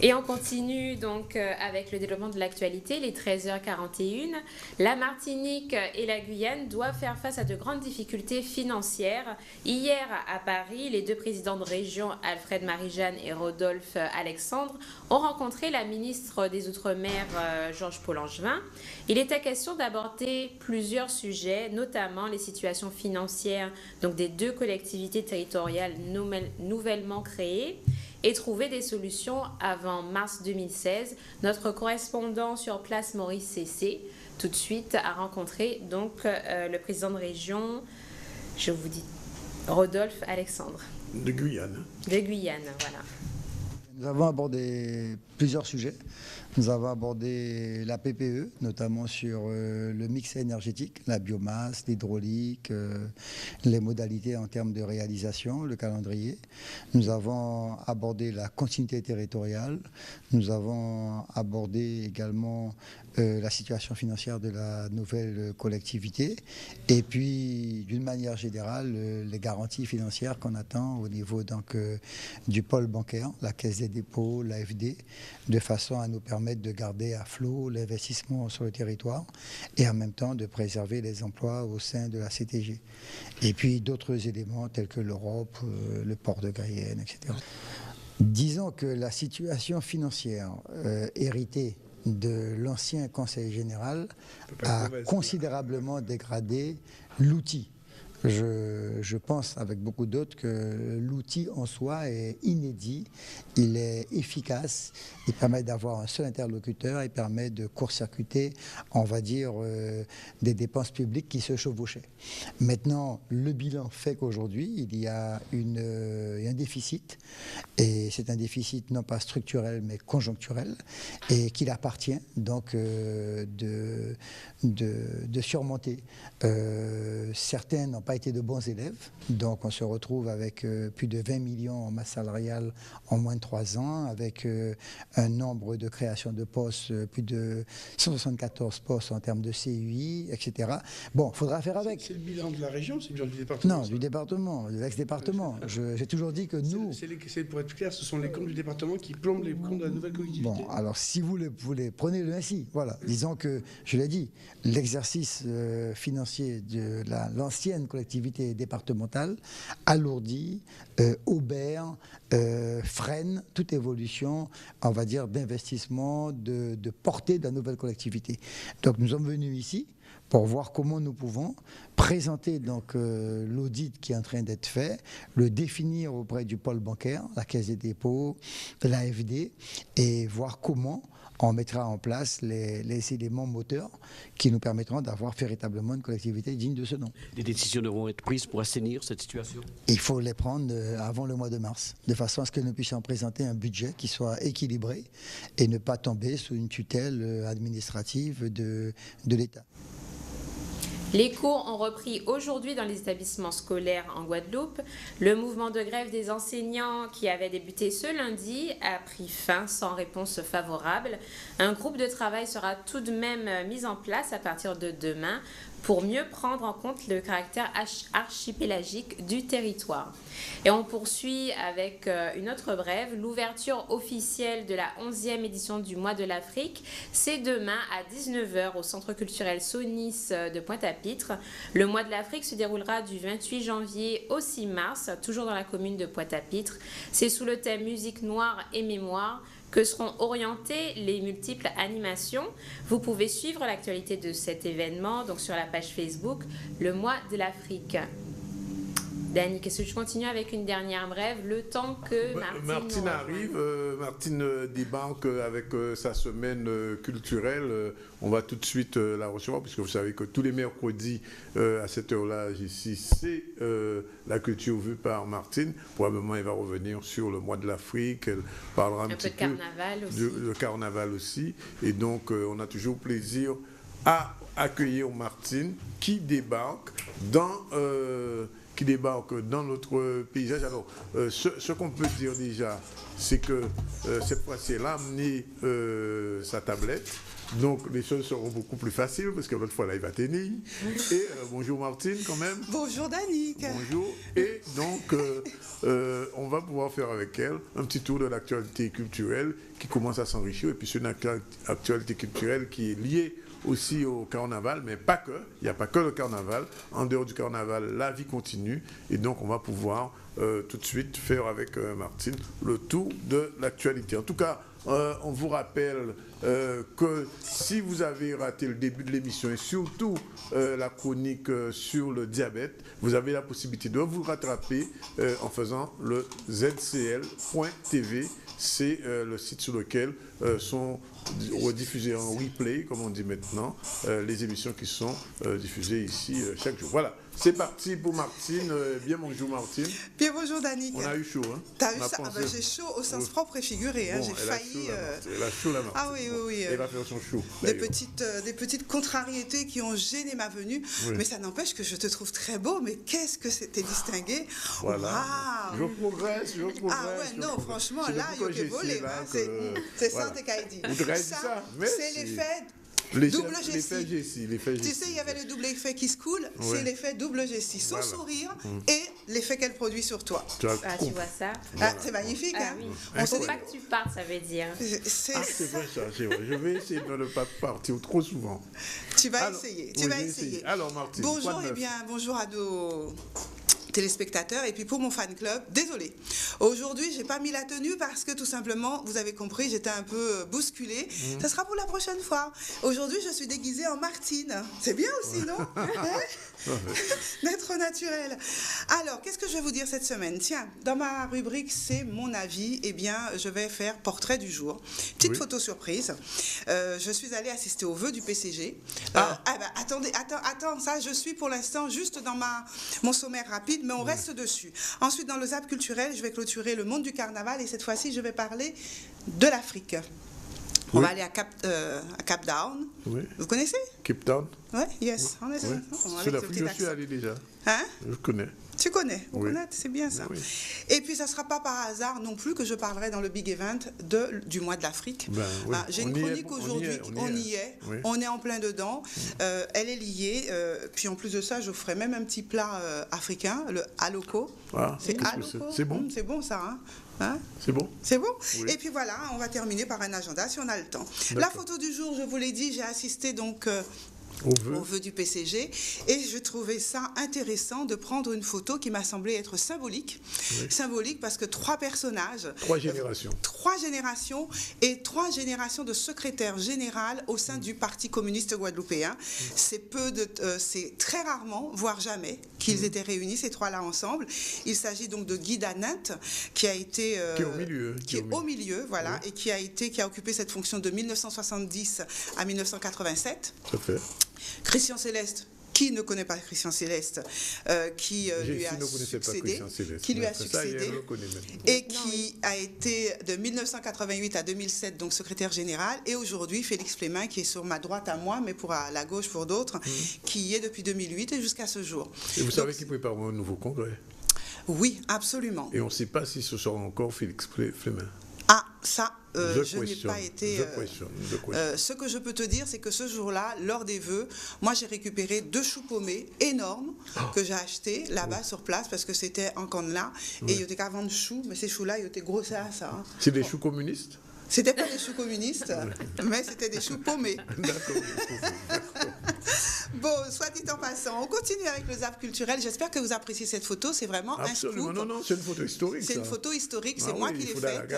Et on continue donc avec le développement de l'actualité, les 13h41. La Martinique et la Guyane doivent faire face à de grandes difficultés financières. Hier, à Paris, les deux présidents de région, Alfred Marie-Jeanne et Rodolphe Alexandre, ont rencontré la ministre des Outre-mer, Georges-Paul Angevin. Il était question d'aborder plusieurs sujets, notamment les situations financières donc des deux collectivités territoriales nouvellement créées, et trouver des solutions avant mars 2016. Notre correspondant sur place, Maurice Cessé, tout de suite a rencontré donc le président de région, je vous dis, Rodolphe Alexandre. De Guyane. De Guyane, voilà. Nous avons abordé plusieurs sujets. Nous avons abordé la PPE, notamment sur le mix énergétique, la biomasse, l'hydraulique, les modalités en termes de réalisation, le calendrier. Nous avons abordé la continuité territoriale. Nous avons abordé également la situation financière de la nouvelle collectivité et puis d'une manière générale les garanties financières qu'on attend au niveau donc, du pôle bancaire, la Caisse des dépôts, l'AFD, de façon à nous permettre de garder à flot l'investissement sur le territoire et en même temps de préserver les emplois au sein de la CTG. Et puis d'autres éléments tels que l'Europe, le port de Guyenne, etc. Disons que la situation financière héritée de l'ancien Conseil général a considérablement dégradé l'outil. Je pense avec beaucoup d'autres que l'outil en soi est inédit, il est efficace, il permet d'avoir un seul interlocuteur, il permet de court-circuiter, on va dire, des dépenses publiques qui se chevauchaient. Maintenant, le bilan fait qu'aujourd'hui, il y a un déficit, et c'est un déficit non pas structurel mais conjoncturel, et qu'il appartient donc de surmonter. Certains n'ont pas été de bons élèves, donc on se retrouve avec plus de 20 millions en masse salariale en moins de 3 ans, avec un nombre de créations de postes, plus de 174 postes en termes de CUI, etc. Bon, il faudra faire avec. C'est le bilan de la région, c'est le bilan du département? Non, du département, de l'ex-département. J'ai toujours dit que nous... Pour être clair, ce sont les comptes du département qui plombent les comptes de la nouvelle collectivité. Bon, alors si vous les prenez-le ainsi, voilà. Disons que, je l'ai dit, l'exercice financier de l'ancienne collectivité départementale alourdit, obère, freine toute évolution, on va dire, d'investissement, de portée de la nouvelle collectivité. Donc nous sommes venus ici pour voir comment nous pouvons présenter donc l'audit qui est en train d'être fait, le définir auprès du pôle bancaire, la Caisse des dépôts, l'AFD, et voir comment on mettra en place les éléments moteurs qui nous permettront d'avoir véritablement une collectivité digne de ce nom. Des décisions devront être prises pour assainir cette situation? Il faut les prendre avant le mois de mars, de façon à ce que nous puissions présenter un budget qui soit équilibré et ne pas tomber sous une tutelle administrative de l'État. Les cours ont repris aujourd'hui dans les établissements scolaires en Guadeloupe. Le mouvement de grève des enseignants qui avait débuté ce lundi a pris fin sans réponse favorable. Un groupe de travail sera tout de même mis en place à partir de demain pour mieux prendre en compte le caractère archipélagique du territoire. Et on poursuit avec une autre brève. L'ouverture officielle de la 11e édition du Mois de l'Afrique, c'est demain à 19h au Centre culturel Sonis de Pointe-à-Pitre. Le Mois de l'Afrique se déroulera du 28 janvier au 6 mars, toujours dans la commune de Pointe-à-Pitre. C'est sous le thème musique noire et mémoire que seront orientées les multiples animations. Vous pouvez suivre l'actualité de cet événement donc sur la page Facebook Le Mois de l'Afrique. Dany, qu'est-ce que je continue avec une dernière brève, le temps que Martine arrive, Martine débarque avec sa semaine culturelle. On va tout de suite la recevoir, puisque vous savez que tous les mercredis à cette heure-là, ici, c'est la culture vue par Martine. Probablement, elle va revenir sur le mois de l'Afrique. Elle parlera un petit peu de carnaval aussi. Et donc, on a toujours plaisir à accueillir Martine qui débarque dans notre paysage. Alors, ce qu'on peut dire déjà, c'est que cette fois-ci, elle a amené sa tablette. Donc, les choses seront beaucoup plus faciles parce que l'autre fois, là, il va tenir. Et bonjour Martine, quand même. Bonjour Dany. Bonjour. Et donc, on va pouvoir faire avec elle un petit tour de l'actualité culturelle qui commence à s'enrichir. Et puis, c'est une actualité culturelle qui est liée aussi au carnaval, mais pas que. Il n'y a pas que le carnaval. En dehors du carnaval, la vie continue. Et donc, on va pouvoir tout de suite faire avec Martine le tour de l'actualité. En tout cas, on vous rappelle que si vous avez raté le début de l'émission et surtout la chronique sur le diabète, vous avez la possibilité de vous rattraper en faisant le zcl.tv. C'est le site sur lequel sont rediffusées en replay, comme on dit maintenant, les émissions qui sont diffusées ici chaque jour. Voilà, c'est parti pour Martine. Bien bonjour Martine. Bien bonjour Danick. On a eu chaud, hein. T'as vu ça? J'ai chaud au sens propre et figuré. Bon, j'ai failli. Elle a chaud la Martine. Ah oui. Elle va faire son chaud. Des petites contrariétés qui ont gêné ma venue. Oui. Mais ça n'empêche que je te trouve très beau. Mais qu'est-ce que c'était distingué. Voilà. Wow. Je progresse. Ah ouais, non, franchement, là, il y a volé. C'est ça, t'es qu'à dire. Ça, c'est l'effet. Double Jessie. Tu sais, il y avait le double effet qui se coule, c'est l'effet double Jessie. Son sourire et l'effet qu'elle produit sur toi. Tu vois ça? C'est magnifique. Ah, oui. On ne faut pas que tu partes, ça veut dire. C'est vrai ça, c'est vrai. Je vais essayer de ne pas partir trop souvent. Tu vas essayer. Alors Martine, bonjour à nos téléspectateurs et puis pour mon fan club, désolé. Aujourd'hui, j'ai pas mis la tenue parce que tout simplement, vous avez compris, j'étais un peu bousculée. Ça sera pour la prochaine fois. Aujourd'hui, je suis déguisée en Martine. C'est bien aussi, non? D'être naturel. Alors, qu'est-ce que je vais vous dire cette semaine? Tiens, dans ma rubrique, c'est mon avis. Eh bien, je vais faire portrait du jour. Petite photo surprise. Je suis allée assister au vœu du PCG. Attends, ça, je suis pour l'instant juste dans mon sommaire rapide, mais on reste dessus. Ensuite, dans le Zap culturel, je vais clôturer le monde du carnaval et cette fois-ci, je vais parler de l'Afrique. On va aller à Cap Town. Oui. Vous connaissez? Cape Town? Oui, yes. On est je suis allé déjà. Hein? Je connais. Tu connais, vous connaissez, c'est bien ça. Oui. Et puis, ça ne sera pas par hasard non plus que je parlerai dans le Big Event du mois de l'Afrique. J'ai une chronique aujourd'hui, on y est, on est en plein dedans, elle est liée. Puis en plus de ça, je ferai même un petit plat africain, le aloko. C'est aloko. C'est bon. C'est bon ça, hein? C'est bon. C'est bon. Oui. Et puis voilà, on va terminer par un agenda si on a le temps. La photo du jour, je vous l'ai dit, j'ai assisté donc au vœu du PCG et je trouvais ça intéressant de prendre une photo qui m'a semblé être symbolique. Symbolique parce que 3 personnages. 3 générations. 3 générations et 3 générations de secrétaire général au sein du Parti communiste guadeloupéen. C'est très rarement, voire jamais, qu'ils étaient réunis, ces 3-là ensemble. Il s'agit donc de Guy Danint, qui a été... qui est au milieu, voilà, et qui a occupé cette fonction de 1970 à 1987. Tout à fait. Christian Céleste, qui ne connaît pas Christian Céleste, qui lui a succédé, et qui a été de 1988 à 2007 donc secrétaire général, et aujourd'hui Félix Flemin qui est sur ma droite à moi, mais à la gauche pour d'autres, qui y est depuis 2008 et jusqu'à ce jour. Et vous savez qu'il prépare un nouveau congrès? Oui, absolument. Et on ne sait pas si ce sera encore Félix Flemin. Ah, ça, je n'ai pas été... ce que je peux te dire, c'est que ce jour-là, lors des vœux, moi j'ai récupéré 2 choux paumés énormes que j'ai achetés là-bas sur place parce que c'était en Canada et il y avait qu'à vendre choux, mais ces choux-là, ils étaient grossés à ça. Hein. C'est des choux communistes? C'était pas des choux communistes, mais c'était des choux paumés. D'accord. Bon, soit dit en passant, on continue avec le Zap culturel. J'espère que vous appréciez cette photo. C'est vraiment un scoop. Non, c'est une photo historique. C'est une photo historique. C'est moi qui l'ai faite.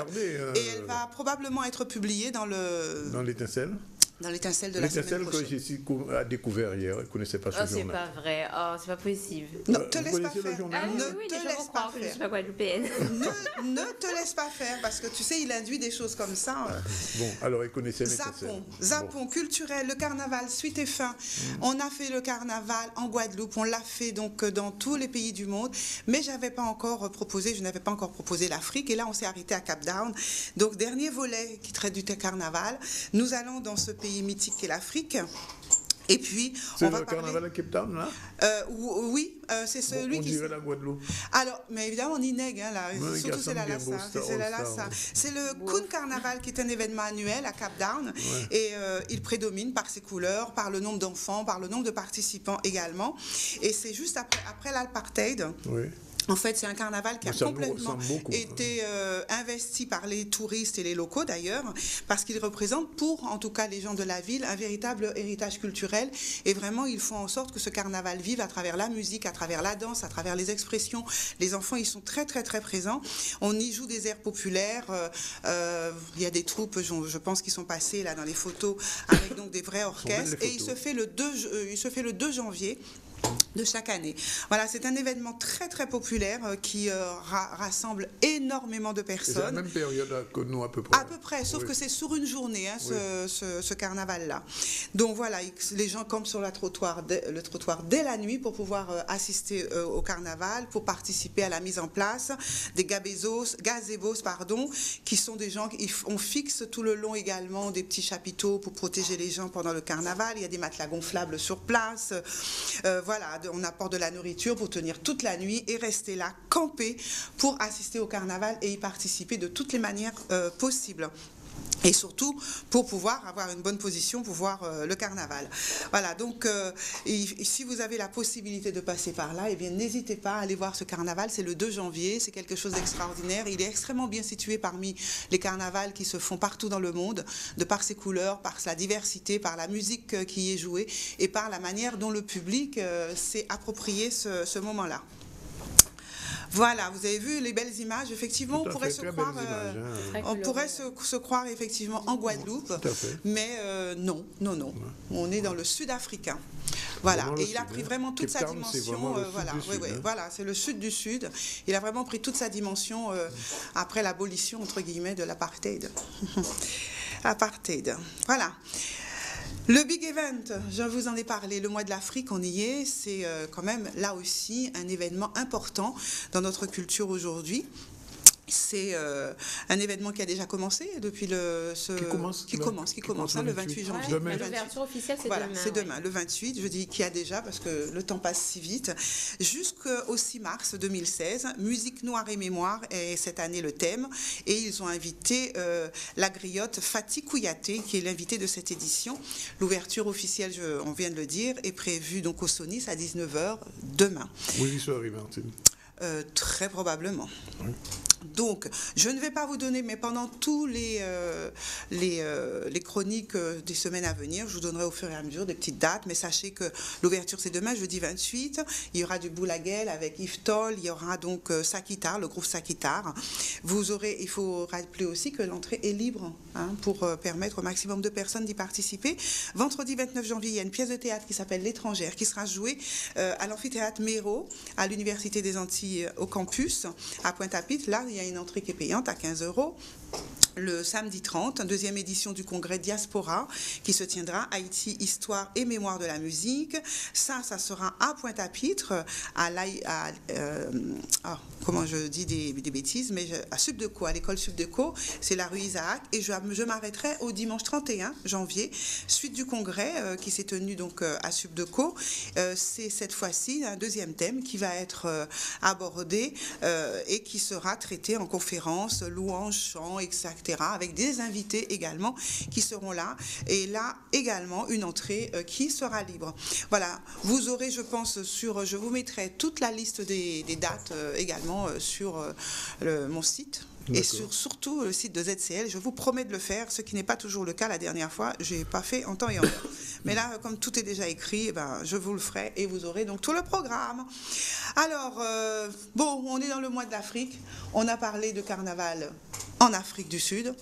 Et elle va probablement être publiée dans le... Dans l'Étincelle. Dans l'Étincelle de la semaine prochaine. Que j'ai découvert hier. Je ne connaissais pas ce journal. C'est pas vrai. Oh, c'est pas possible. Ne te laisse pas faire. Ne te laisse pas faire. Je suis pas guadeloupéenne. Ne te laisse pas faire parce que tu sais, il induit des choses comme ça. Bon, alors, il connaissait l'Étincelle. Zappon, culturel, le carnaval, suite et fin. On a fait le carnaval en Guadeloupe. On l'a fait donc dans tous les pays du monde. Mais je n'avais pas encore proposé l'Afrique. Et là, on s'est arrêté à Cap Town. Donc, dernier volet qui traite du carnaval. Nous allons dans ce pays mythique qu'est l'Afrique. Et puis, c'est le carnaval à Cape Town, là? Oui, c'est celui qui... On dirait la Guadeloupe. Alors, mais évidemment, on y nègue, hein, là. Surtout, c'est la Lassa. C'est le Coon Carnaval qui est un événement annuel à Cap Town. Et il prédomine par ses couleurs, par le nombre d'enfants, par le nombre de participants également. Et c'est juste après l'apartheid. Oui. En fait, c'est un carnaval qui a complètement été investi par les touristes et les locaux d'ailleurs, parce qu'il représente pour, en tout cas, les gens de la ville, un véritable héritage culturel. Et vraiment, ils font en sorte que ce carnaval vive à travers la musique, à travers la danse, à travers les expressions. Les enfants, ils sont très, très, très présents. On y joue des airs populaires. Il y a des troupes, je pense, qui sont passées là dans les photos, avec donc des vrais orchestres. Et il se fait le 2 janvier. de chaque année. Voilà, c'est un événement très très populaire qui rassemble énormément de personnes. C'est la même période que nous à peu près. À peu près, sauf que c'est sur une journée, hein, ce carnaval-là. Donc voilà, les gens campent sur le trottoir dès la nuit pour pouvoir assister au carnaval, pour participer à la mise en place des gazebos, qui sont des gens, on fixe tout le long également des petits chapiteaux pour protéger les gens pendant le carnaval. Il y a des matelas gonflables sur place. Voilà, on apporte de la nourriture pour tenir toute la nuit et rester là, camper pour assister au carnaval et y participer de toutes les manières possibles. Et surtout pour pouvoir avoir une bonne position pour voir le carnaval. Voilà, donc si vous avez la possibilité de passer par là, eh bien n'hésitez pas à aller voir ce carnaval. C'est le 2 janvier, c'est quelque chose d'extraordinaire. Il est extrêmement bien situé parmi les carnavals qui se font partout dans le monde, de par ses couleurs, par sa diversité, par la musique qui y est jouée et par la manière dont le public s'est approprié ce moment-là. Voilà, vous avez vu les belles images. Effectivement, on pourrait se croire effectivement en Guadeloupe, mais non. On est dans le sud africain. Voilà, et il a pris vraiment toute sa dimension. Voilà, c'est le sud du sud. Il a vraiment pris toute sa dimension après l'abolition entre guillemets de l'apartheid. Voilà. Le Big Event, je vous en ai parlé, le mois de l'Afrique, on y est, c'est quand même là aussi un événement important dans notre culture aujourd'hui. C'est un événement qui a déjà commencé depuis qui commence le 28 janvier. L'ouverture officielle, c'est demain. C'est demain, le 28. Je dis qu'il y a déjà parce que le temps passe si vite. Jusqu'au 6 mars 2016, Musique Noire et Mémoire est cette année le thème. Et ils ont invité la griotte Fatih Kouyaté, qui est l'invité de cette édition. L'ouverture officielle, on vient de le dire, est prévue donc au Sonis à 19h demain. Vous y serez, Martine? Très probablement. Oui. Donc, je ne vais pas vous donner, mais pendant tous les chroniques des semaines à venir, je vous donnerai au fur et à mesure des petites dates, mais sachez que l'ouverture c'est demain, jeudi 28, il y aura du Boulaguel avec Yves Toll, il y aura donc Sakitar, le groupe Sakitar. Il faut rappeler aussi que l'entrée est libre pour permettre au maximum de personnes d'y participer. Vendredi 29 janvier, il y a une pièce de théâtre qui s'appelle L'étrangère, qui sera jouée à l'amphithéâtre Méro, à l'Université des Antilles au campus, à Pointe-à-Pitre. Là, il y a une entrée qui est payante à 15 €. Le samedi 30, deuxième édition du congrès Diaspora qui se tiendra Haïti, Histoire et Mémoire de la musique. Ça sera à Pointe-à-Pitre, comment je dis des bêtises, mais à Subdeco, à l'école Subdeco, c'est la rue Isaac. Et je m'arrêterai au dimanche 31 janvier, suite du congrès qui s'est tenu donc à Subdeco. C'est cette fois-ci un deuxième thème qui va être abordé et qui sera traité en conférence, louanges, chants, etc., avec des invités également qui seront là. Et là également une entrée qui sera libre. Voilà, vous aurez, je pense, je vous mettrai toute la liste des dates également sur mon site. Et surtout le site de ZCL, je vous promets de le faire, ce qui n'est pas toujours le cas. La dernière fois, je n'ai pas fait en temps et en heure. Mais là, comme tout est déjà écrit, je vous le ferai et vous aurez donc tout le programme. Alors, on est dans le mois de l'Afrique. On a parlé de carnaval en Afrique du Sud.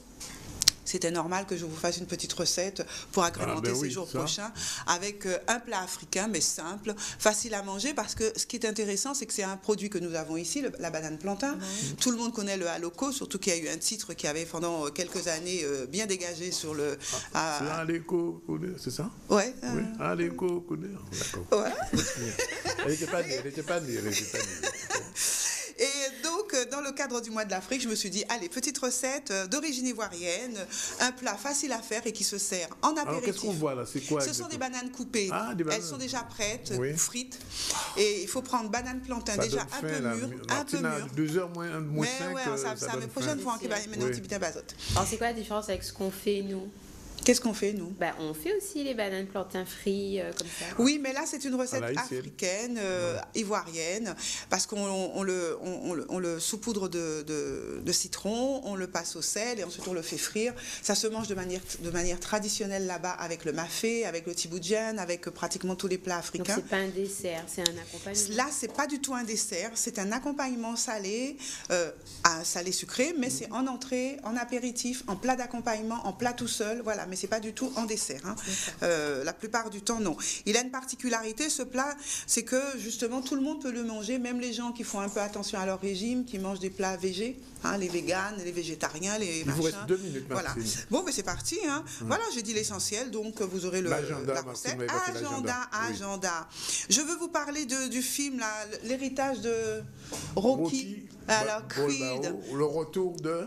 C'était normal que je vous fasse une petite recette pour agrémenter ces jours prochains avec un plat africain, mais simple, facile à manger, parce que ce qui est intéressant, c'est que c'est un produit que nous avons ici, la banane plantain. Tout le monde connaît le Aloko, surtout qu'il y a eu un titre qui avait pendant quelques années bien dégagé sur le... c'est Aleko, c'est ça? Ouais. Oui, Aleko, d'accord. Ouais. Elle n'était pas née. Et donc, dans le cadre du mois de l'Afrique, je me suis dit, allez, petite recette d'origine ivoirienne, un plat facile à faire et qui se sert en apéritif. Alors, qu'est-ce qu'on voit là? C'est quoi? Ce sont des bananes coupées. Elles sont déjà prêtes, frites. Et il faut prendre banane plantain déjà un peu mûr. 2 heures moins 5. Ça me prochaine fois qu'il va y avoir un petit peu d'azote. Alors, c'est quoi la différence avec ce qu'on fait, nous? Qu'est-ce qu'on fait, nous? On fait aussi les bananes plantain frites, comme ça. Oui, mais là, c'est une recette africaine, ivoirienne, parce qu'on le saupoudre de citron, on le passe au sel et ensuite on le fait frire. Ça se mange de manière traditionnelle là-bas avec le mafé, avec le tiboudjan, avec pratiquement tous les plats africains. Donc, c'est pas un dessert, c'est un accompagnement. Là, c'est pas du tout un dessert, c'est un accompagnement salé, salé sucré, mais c'est en entrée, en apéritif, en plat d'accompagnement, en plat tout seul, voilà. mais c'est pas du tout en dessert. Hein. La plupart du temps, non. Il a une particularité, ce plat, c'est que justement tout le monde peut le manger, même les gens qui font un peu attention à leur régime, qui mangent des plats végés, hein, les véganes, les végétariens, les machins. Il vous reste 2 minutes, voilà. Bon, mais c'est parti. Hein. Voilà, j'ai dit l'essentiel, donc vous aurez la recette. Agenda. Je veux vous parler du film, l'héritage de Rocky. Alors, Creed. Le retour de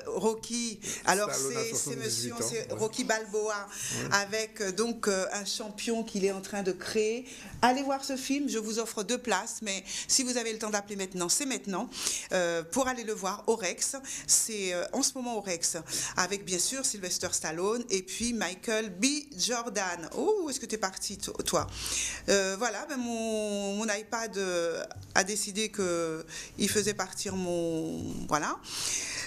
Rocky. Alors, c'est Rocky Balboa, avec donc un champion qu'il est en train de créer. Allez voir ce film, je vous offre 2 places, mais si vous avez le temps d'appeler maintenant, c'est maintenant. Pour aller le voir au Rex, c'est en ce moment au Rex, avec bien sûr Sylvester Stallone et puis Michael B. Jordan. Oh, où est-ce que tu es parti, toi? Voilà, ben mon iPad a décidé qu'il faisait partir mon... Voilà.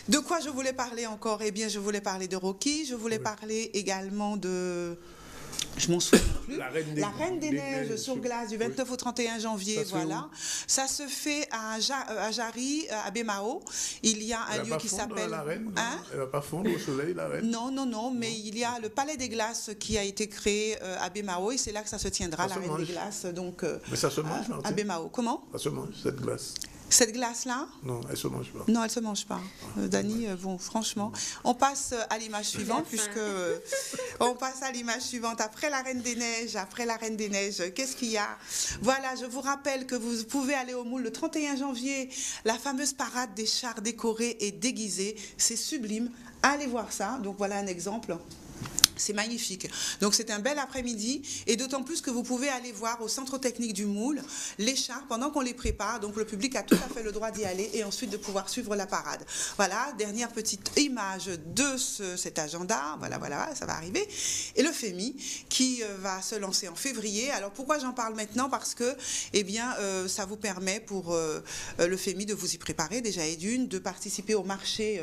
De quoi je voulais parler encore? Eh bien, je voulais parler de Rocky, je voulais parler également de... Je m'en souviens plus. La Reine des Neiges sur glace du 29 au 31 janvier, voilà. Ça se fait à Jarry, à Bémao. Il y a un lieu qui s'appelle... La Reine, hein? Elle va pas fondre au soleil, la Reine? Non, mais il y a le Palais des Glaces qui a été créé à Bémao et c'est là que ça se tiendra, la Reine des Glaces. Donc, mais ça se mange, à Bémao. Comment? Ça se mange, cette glace. Cette glace-là? Non, elle ne se mange pas. Non, elle ne se mange pas. Dany, bon, franchement. On passe à l'image suivante, on passe à l'image suivante. Après la Reine des Neiges, qu'est-ce qu'il y a? Voilà, je vous rappelle que vous pouvez aller au Moule le 31 janvier, la fameuse parade des chars décorés et déguisés. C'est sublime. Allez voir ça. Donc voilà un exemple. C'est magnifique. Donc c'est un bel après-midi et d'autant plus que vous pouvez aller voir au centre technique du Moule les chars pendant qu'on les prépare. Donc le public a tout à fait le droit d'y aller et ensuite de pouvoir suivre la parade. Voilà, dernière petite image de cet agenda. Voilà, ça va arriver. Et le FEMI qui va se lancer en février. Alors pourquoi j'en parle maintenant? Parce que ça vous permet pour le FEMI de vous y préparer déjà et de participer au marché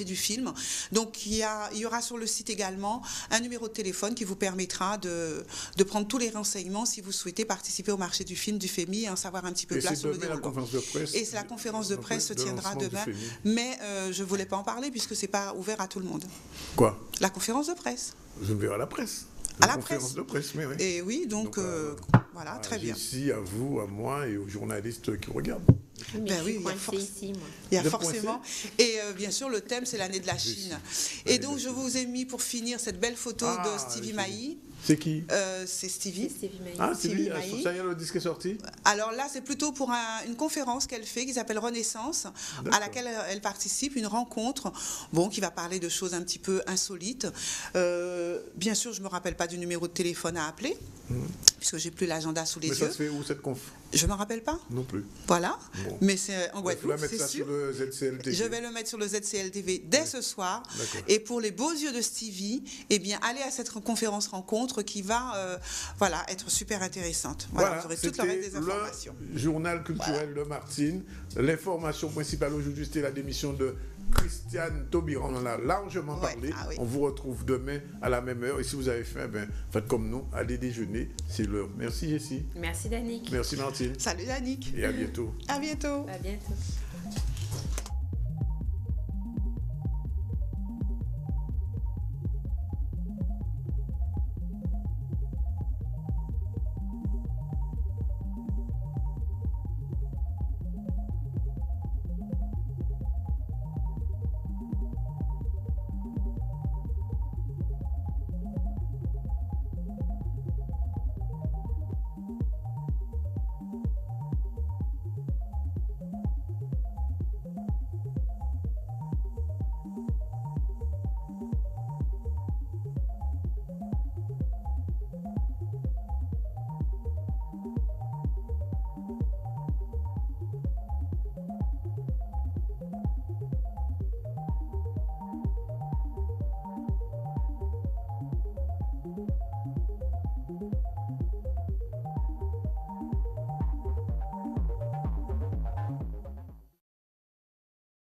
du film. Donc il y aura sur le site également un numéro de téléphone qui vous permettra de prendre tous les renseignements si vous souhaitez participer au marché du film du FEMI et en savoir un petit peu plus sur le déroulement. Et la conférence de presse se tiendra demain, mais je ne voulais pas en parler puisque c'est pas ouvert à tout le monde. Quoi? La conférence de presse. Je verrai à la presse. À la presse. De presse, mais oui. Et oui, donc voilà, très bien. Ici, à vous, à moi et aux journalistes qui regardent. Ben oui, il y a forcément. Et bien sûr, le thème, c'est l'année de la Chine. Et donc, je vous ai mis pour finir cette belle photo de Stevie Maï. C'est qui? C'est Stevie. Ah, Stevie Maï. Ça y est, le disque est sorti? Alors là, c'est plutôt pour une conférence qu'elle fait qui s'appelle Renaissance, à laquelle elle participe, une rencontre qui va parler de choses un petit peu insolites. Bien sûr, je ne me rappelle pas du numéro de téléphone à appeler, puisque j'ai plus l'agenda sous les yeux. Mais ça se fait où cette conf? Je ne me rappelle pas. Non plus. Voilà. Bon. Mais c'est en Guadeloupe, c'est sûr. Sur le ZCLTV. Je vais le mettre sur le ZCLTV dès ce soir. Et pour les beaux yeux de Stevie, eh bien, allez à cette conférence rencontre qui va être super intéressante. Voilà, vous aurez toute la reste des informations. Le journal culturel de Martine. L'information principale aujourd'hui, c'était la démission de Christiane Taubira, on en a largement parlé. On vous retrouve demain à la même heure. Et si vous avez faim, faites comme nous, allez déjeuner, c'est l'heure. Merci Jessie. Merci Danick. Merci Martine. Salut Danick. Et à bientôt. À bientôt. À bientôt.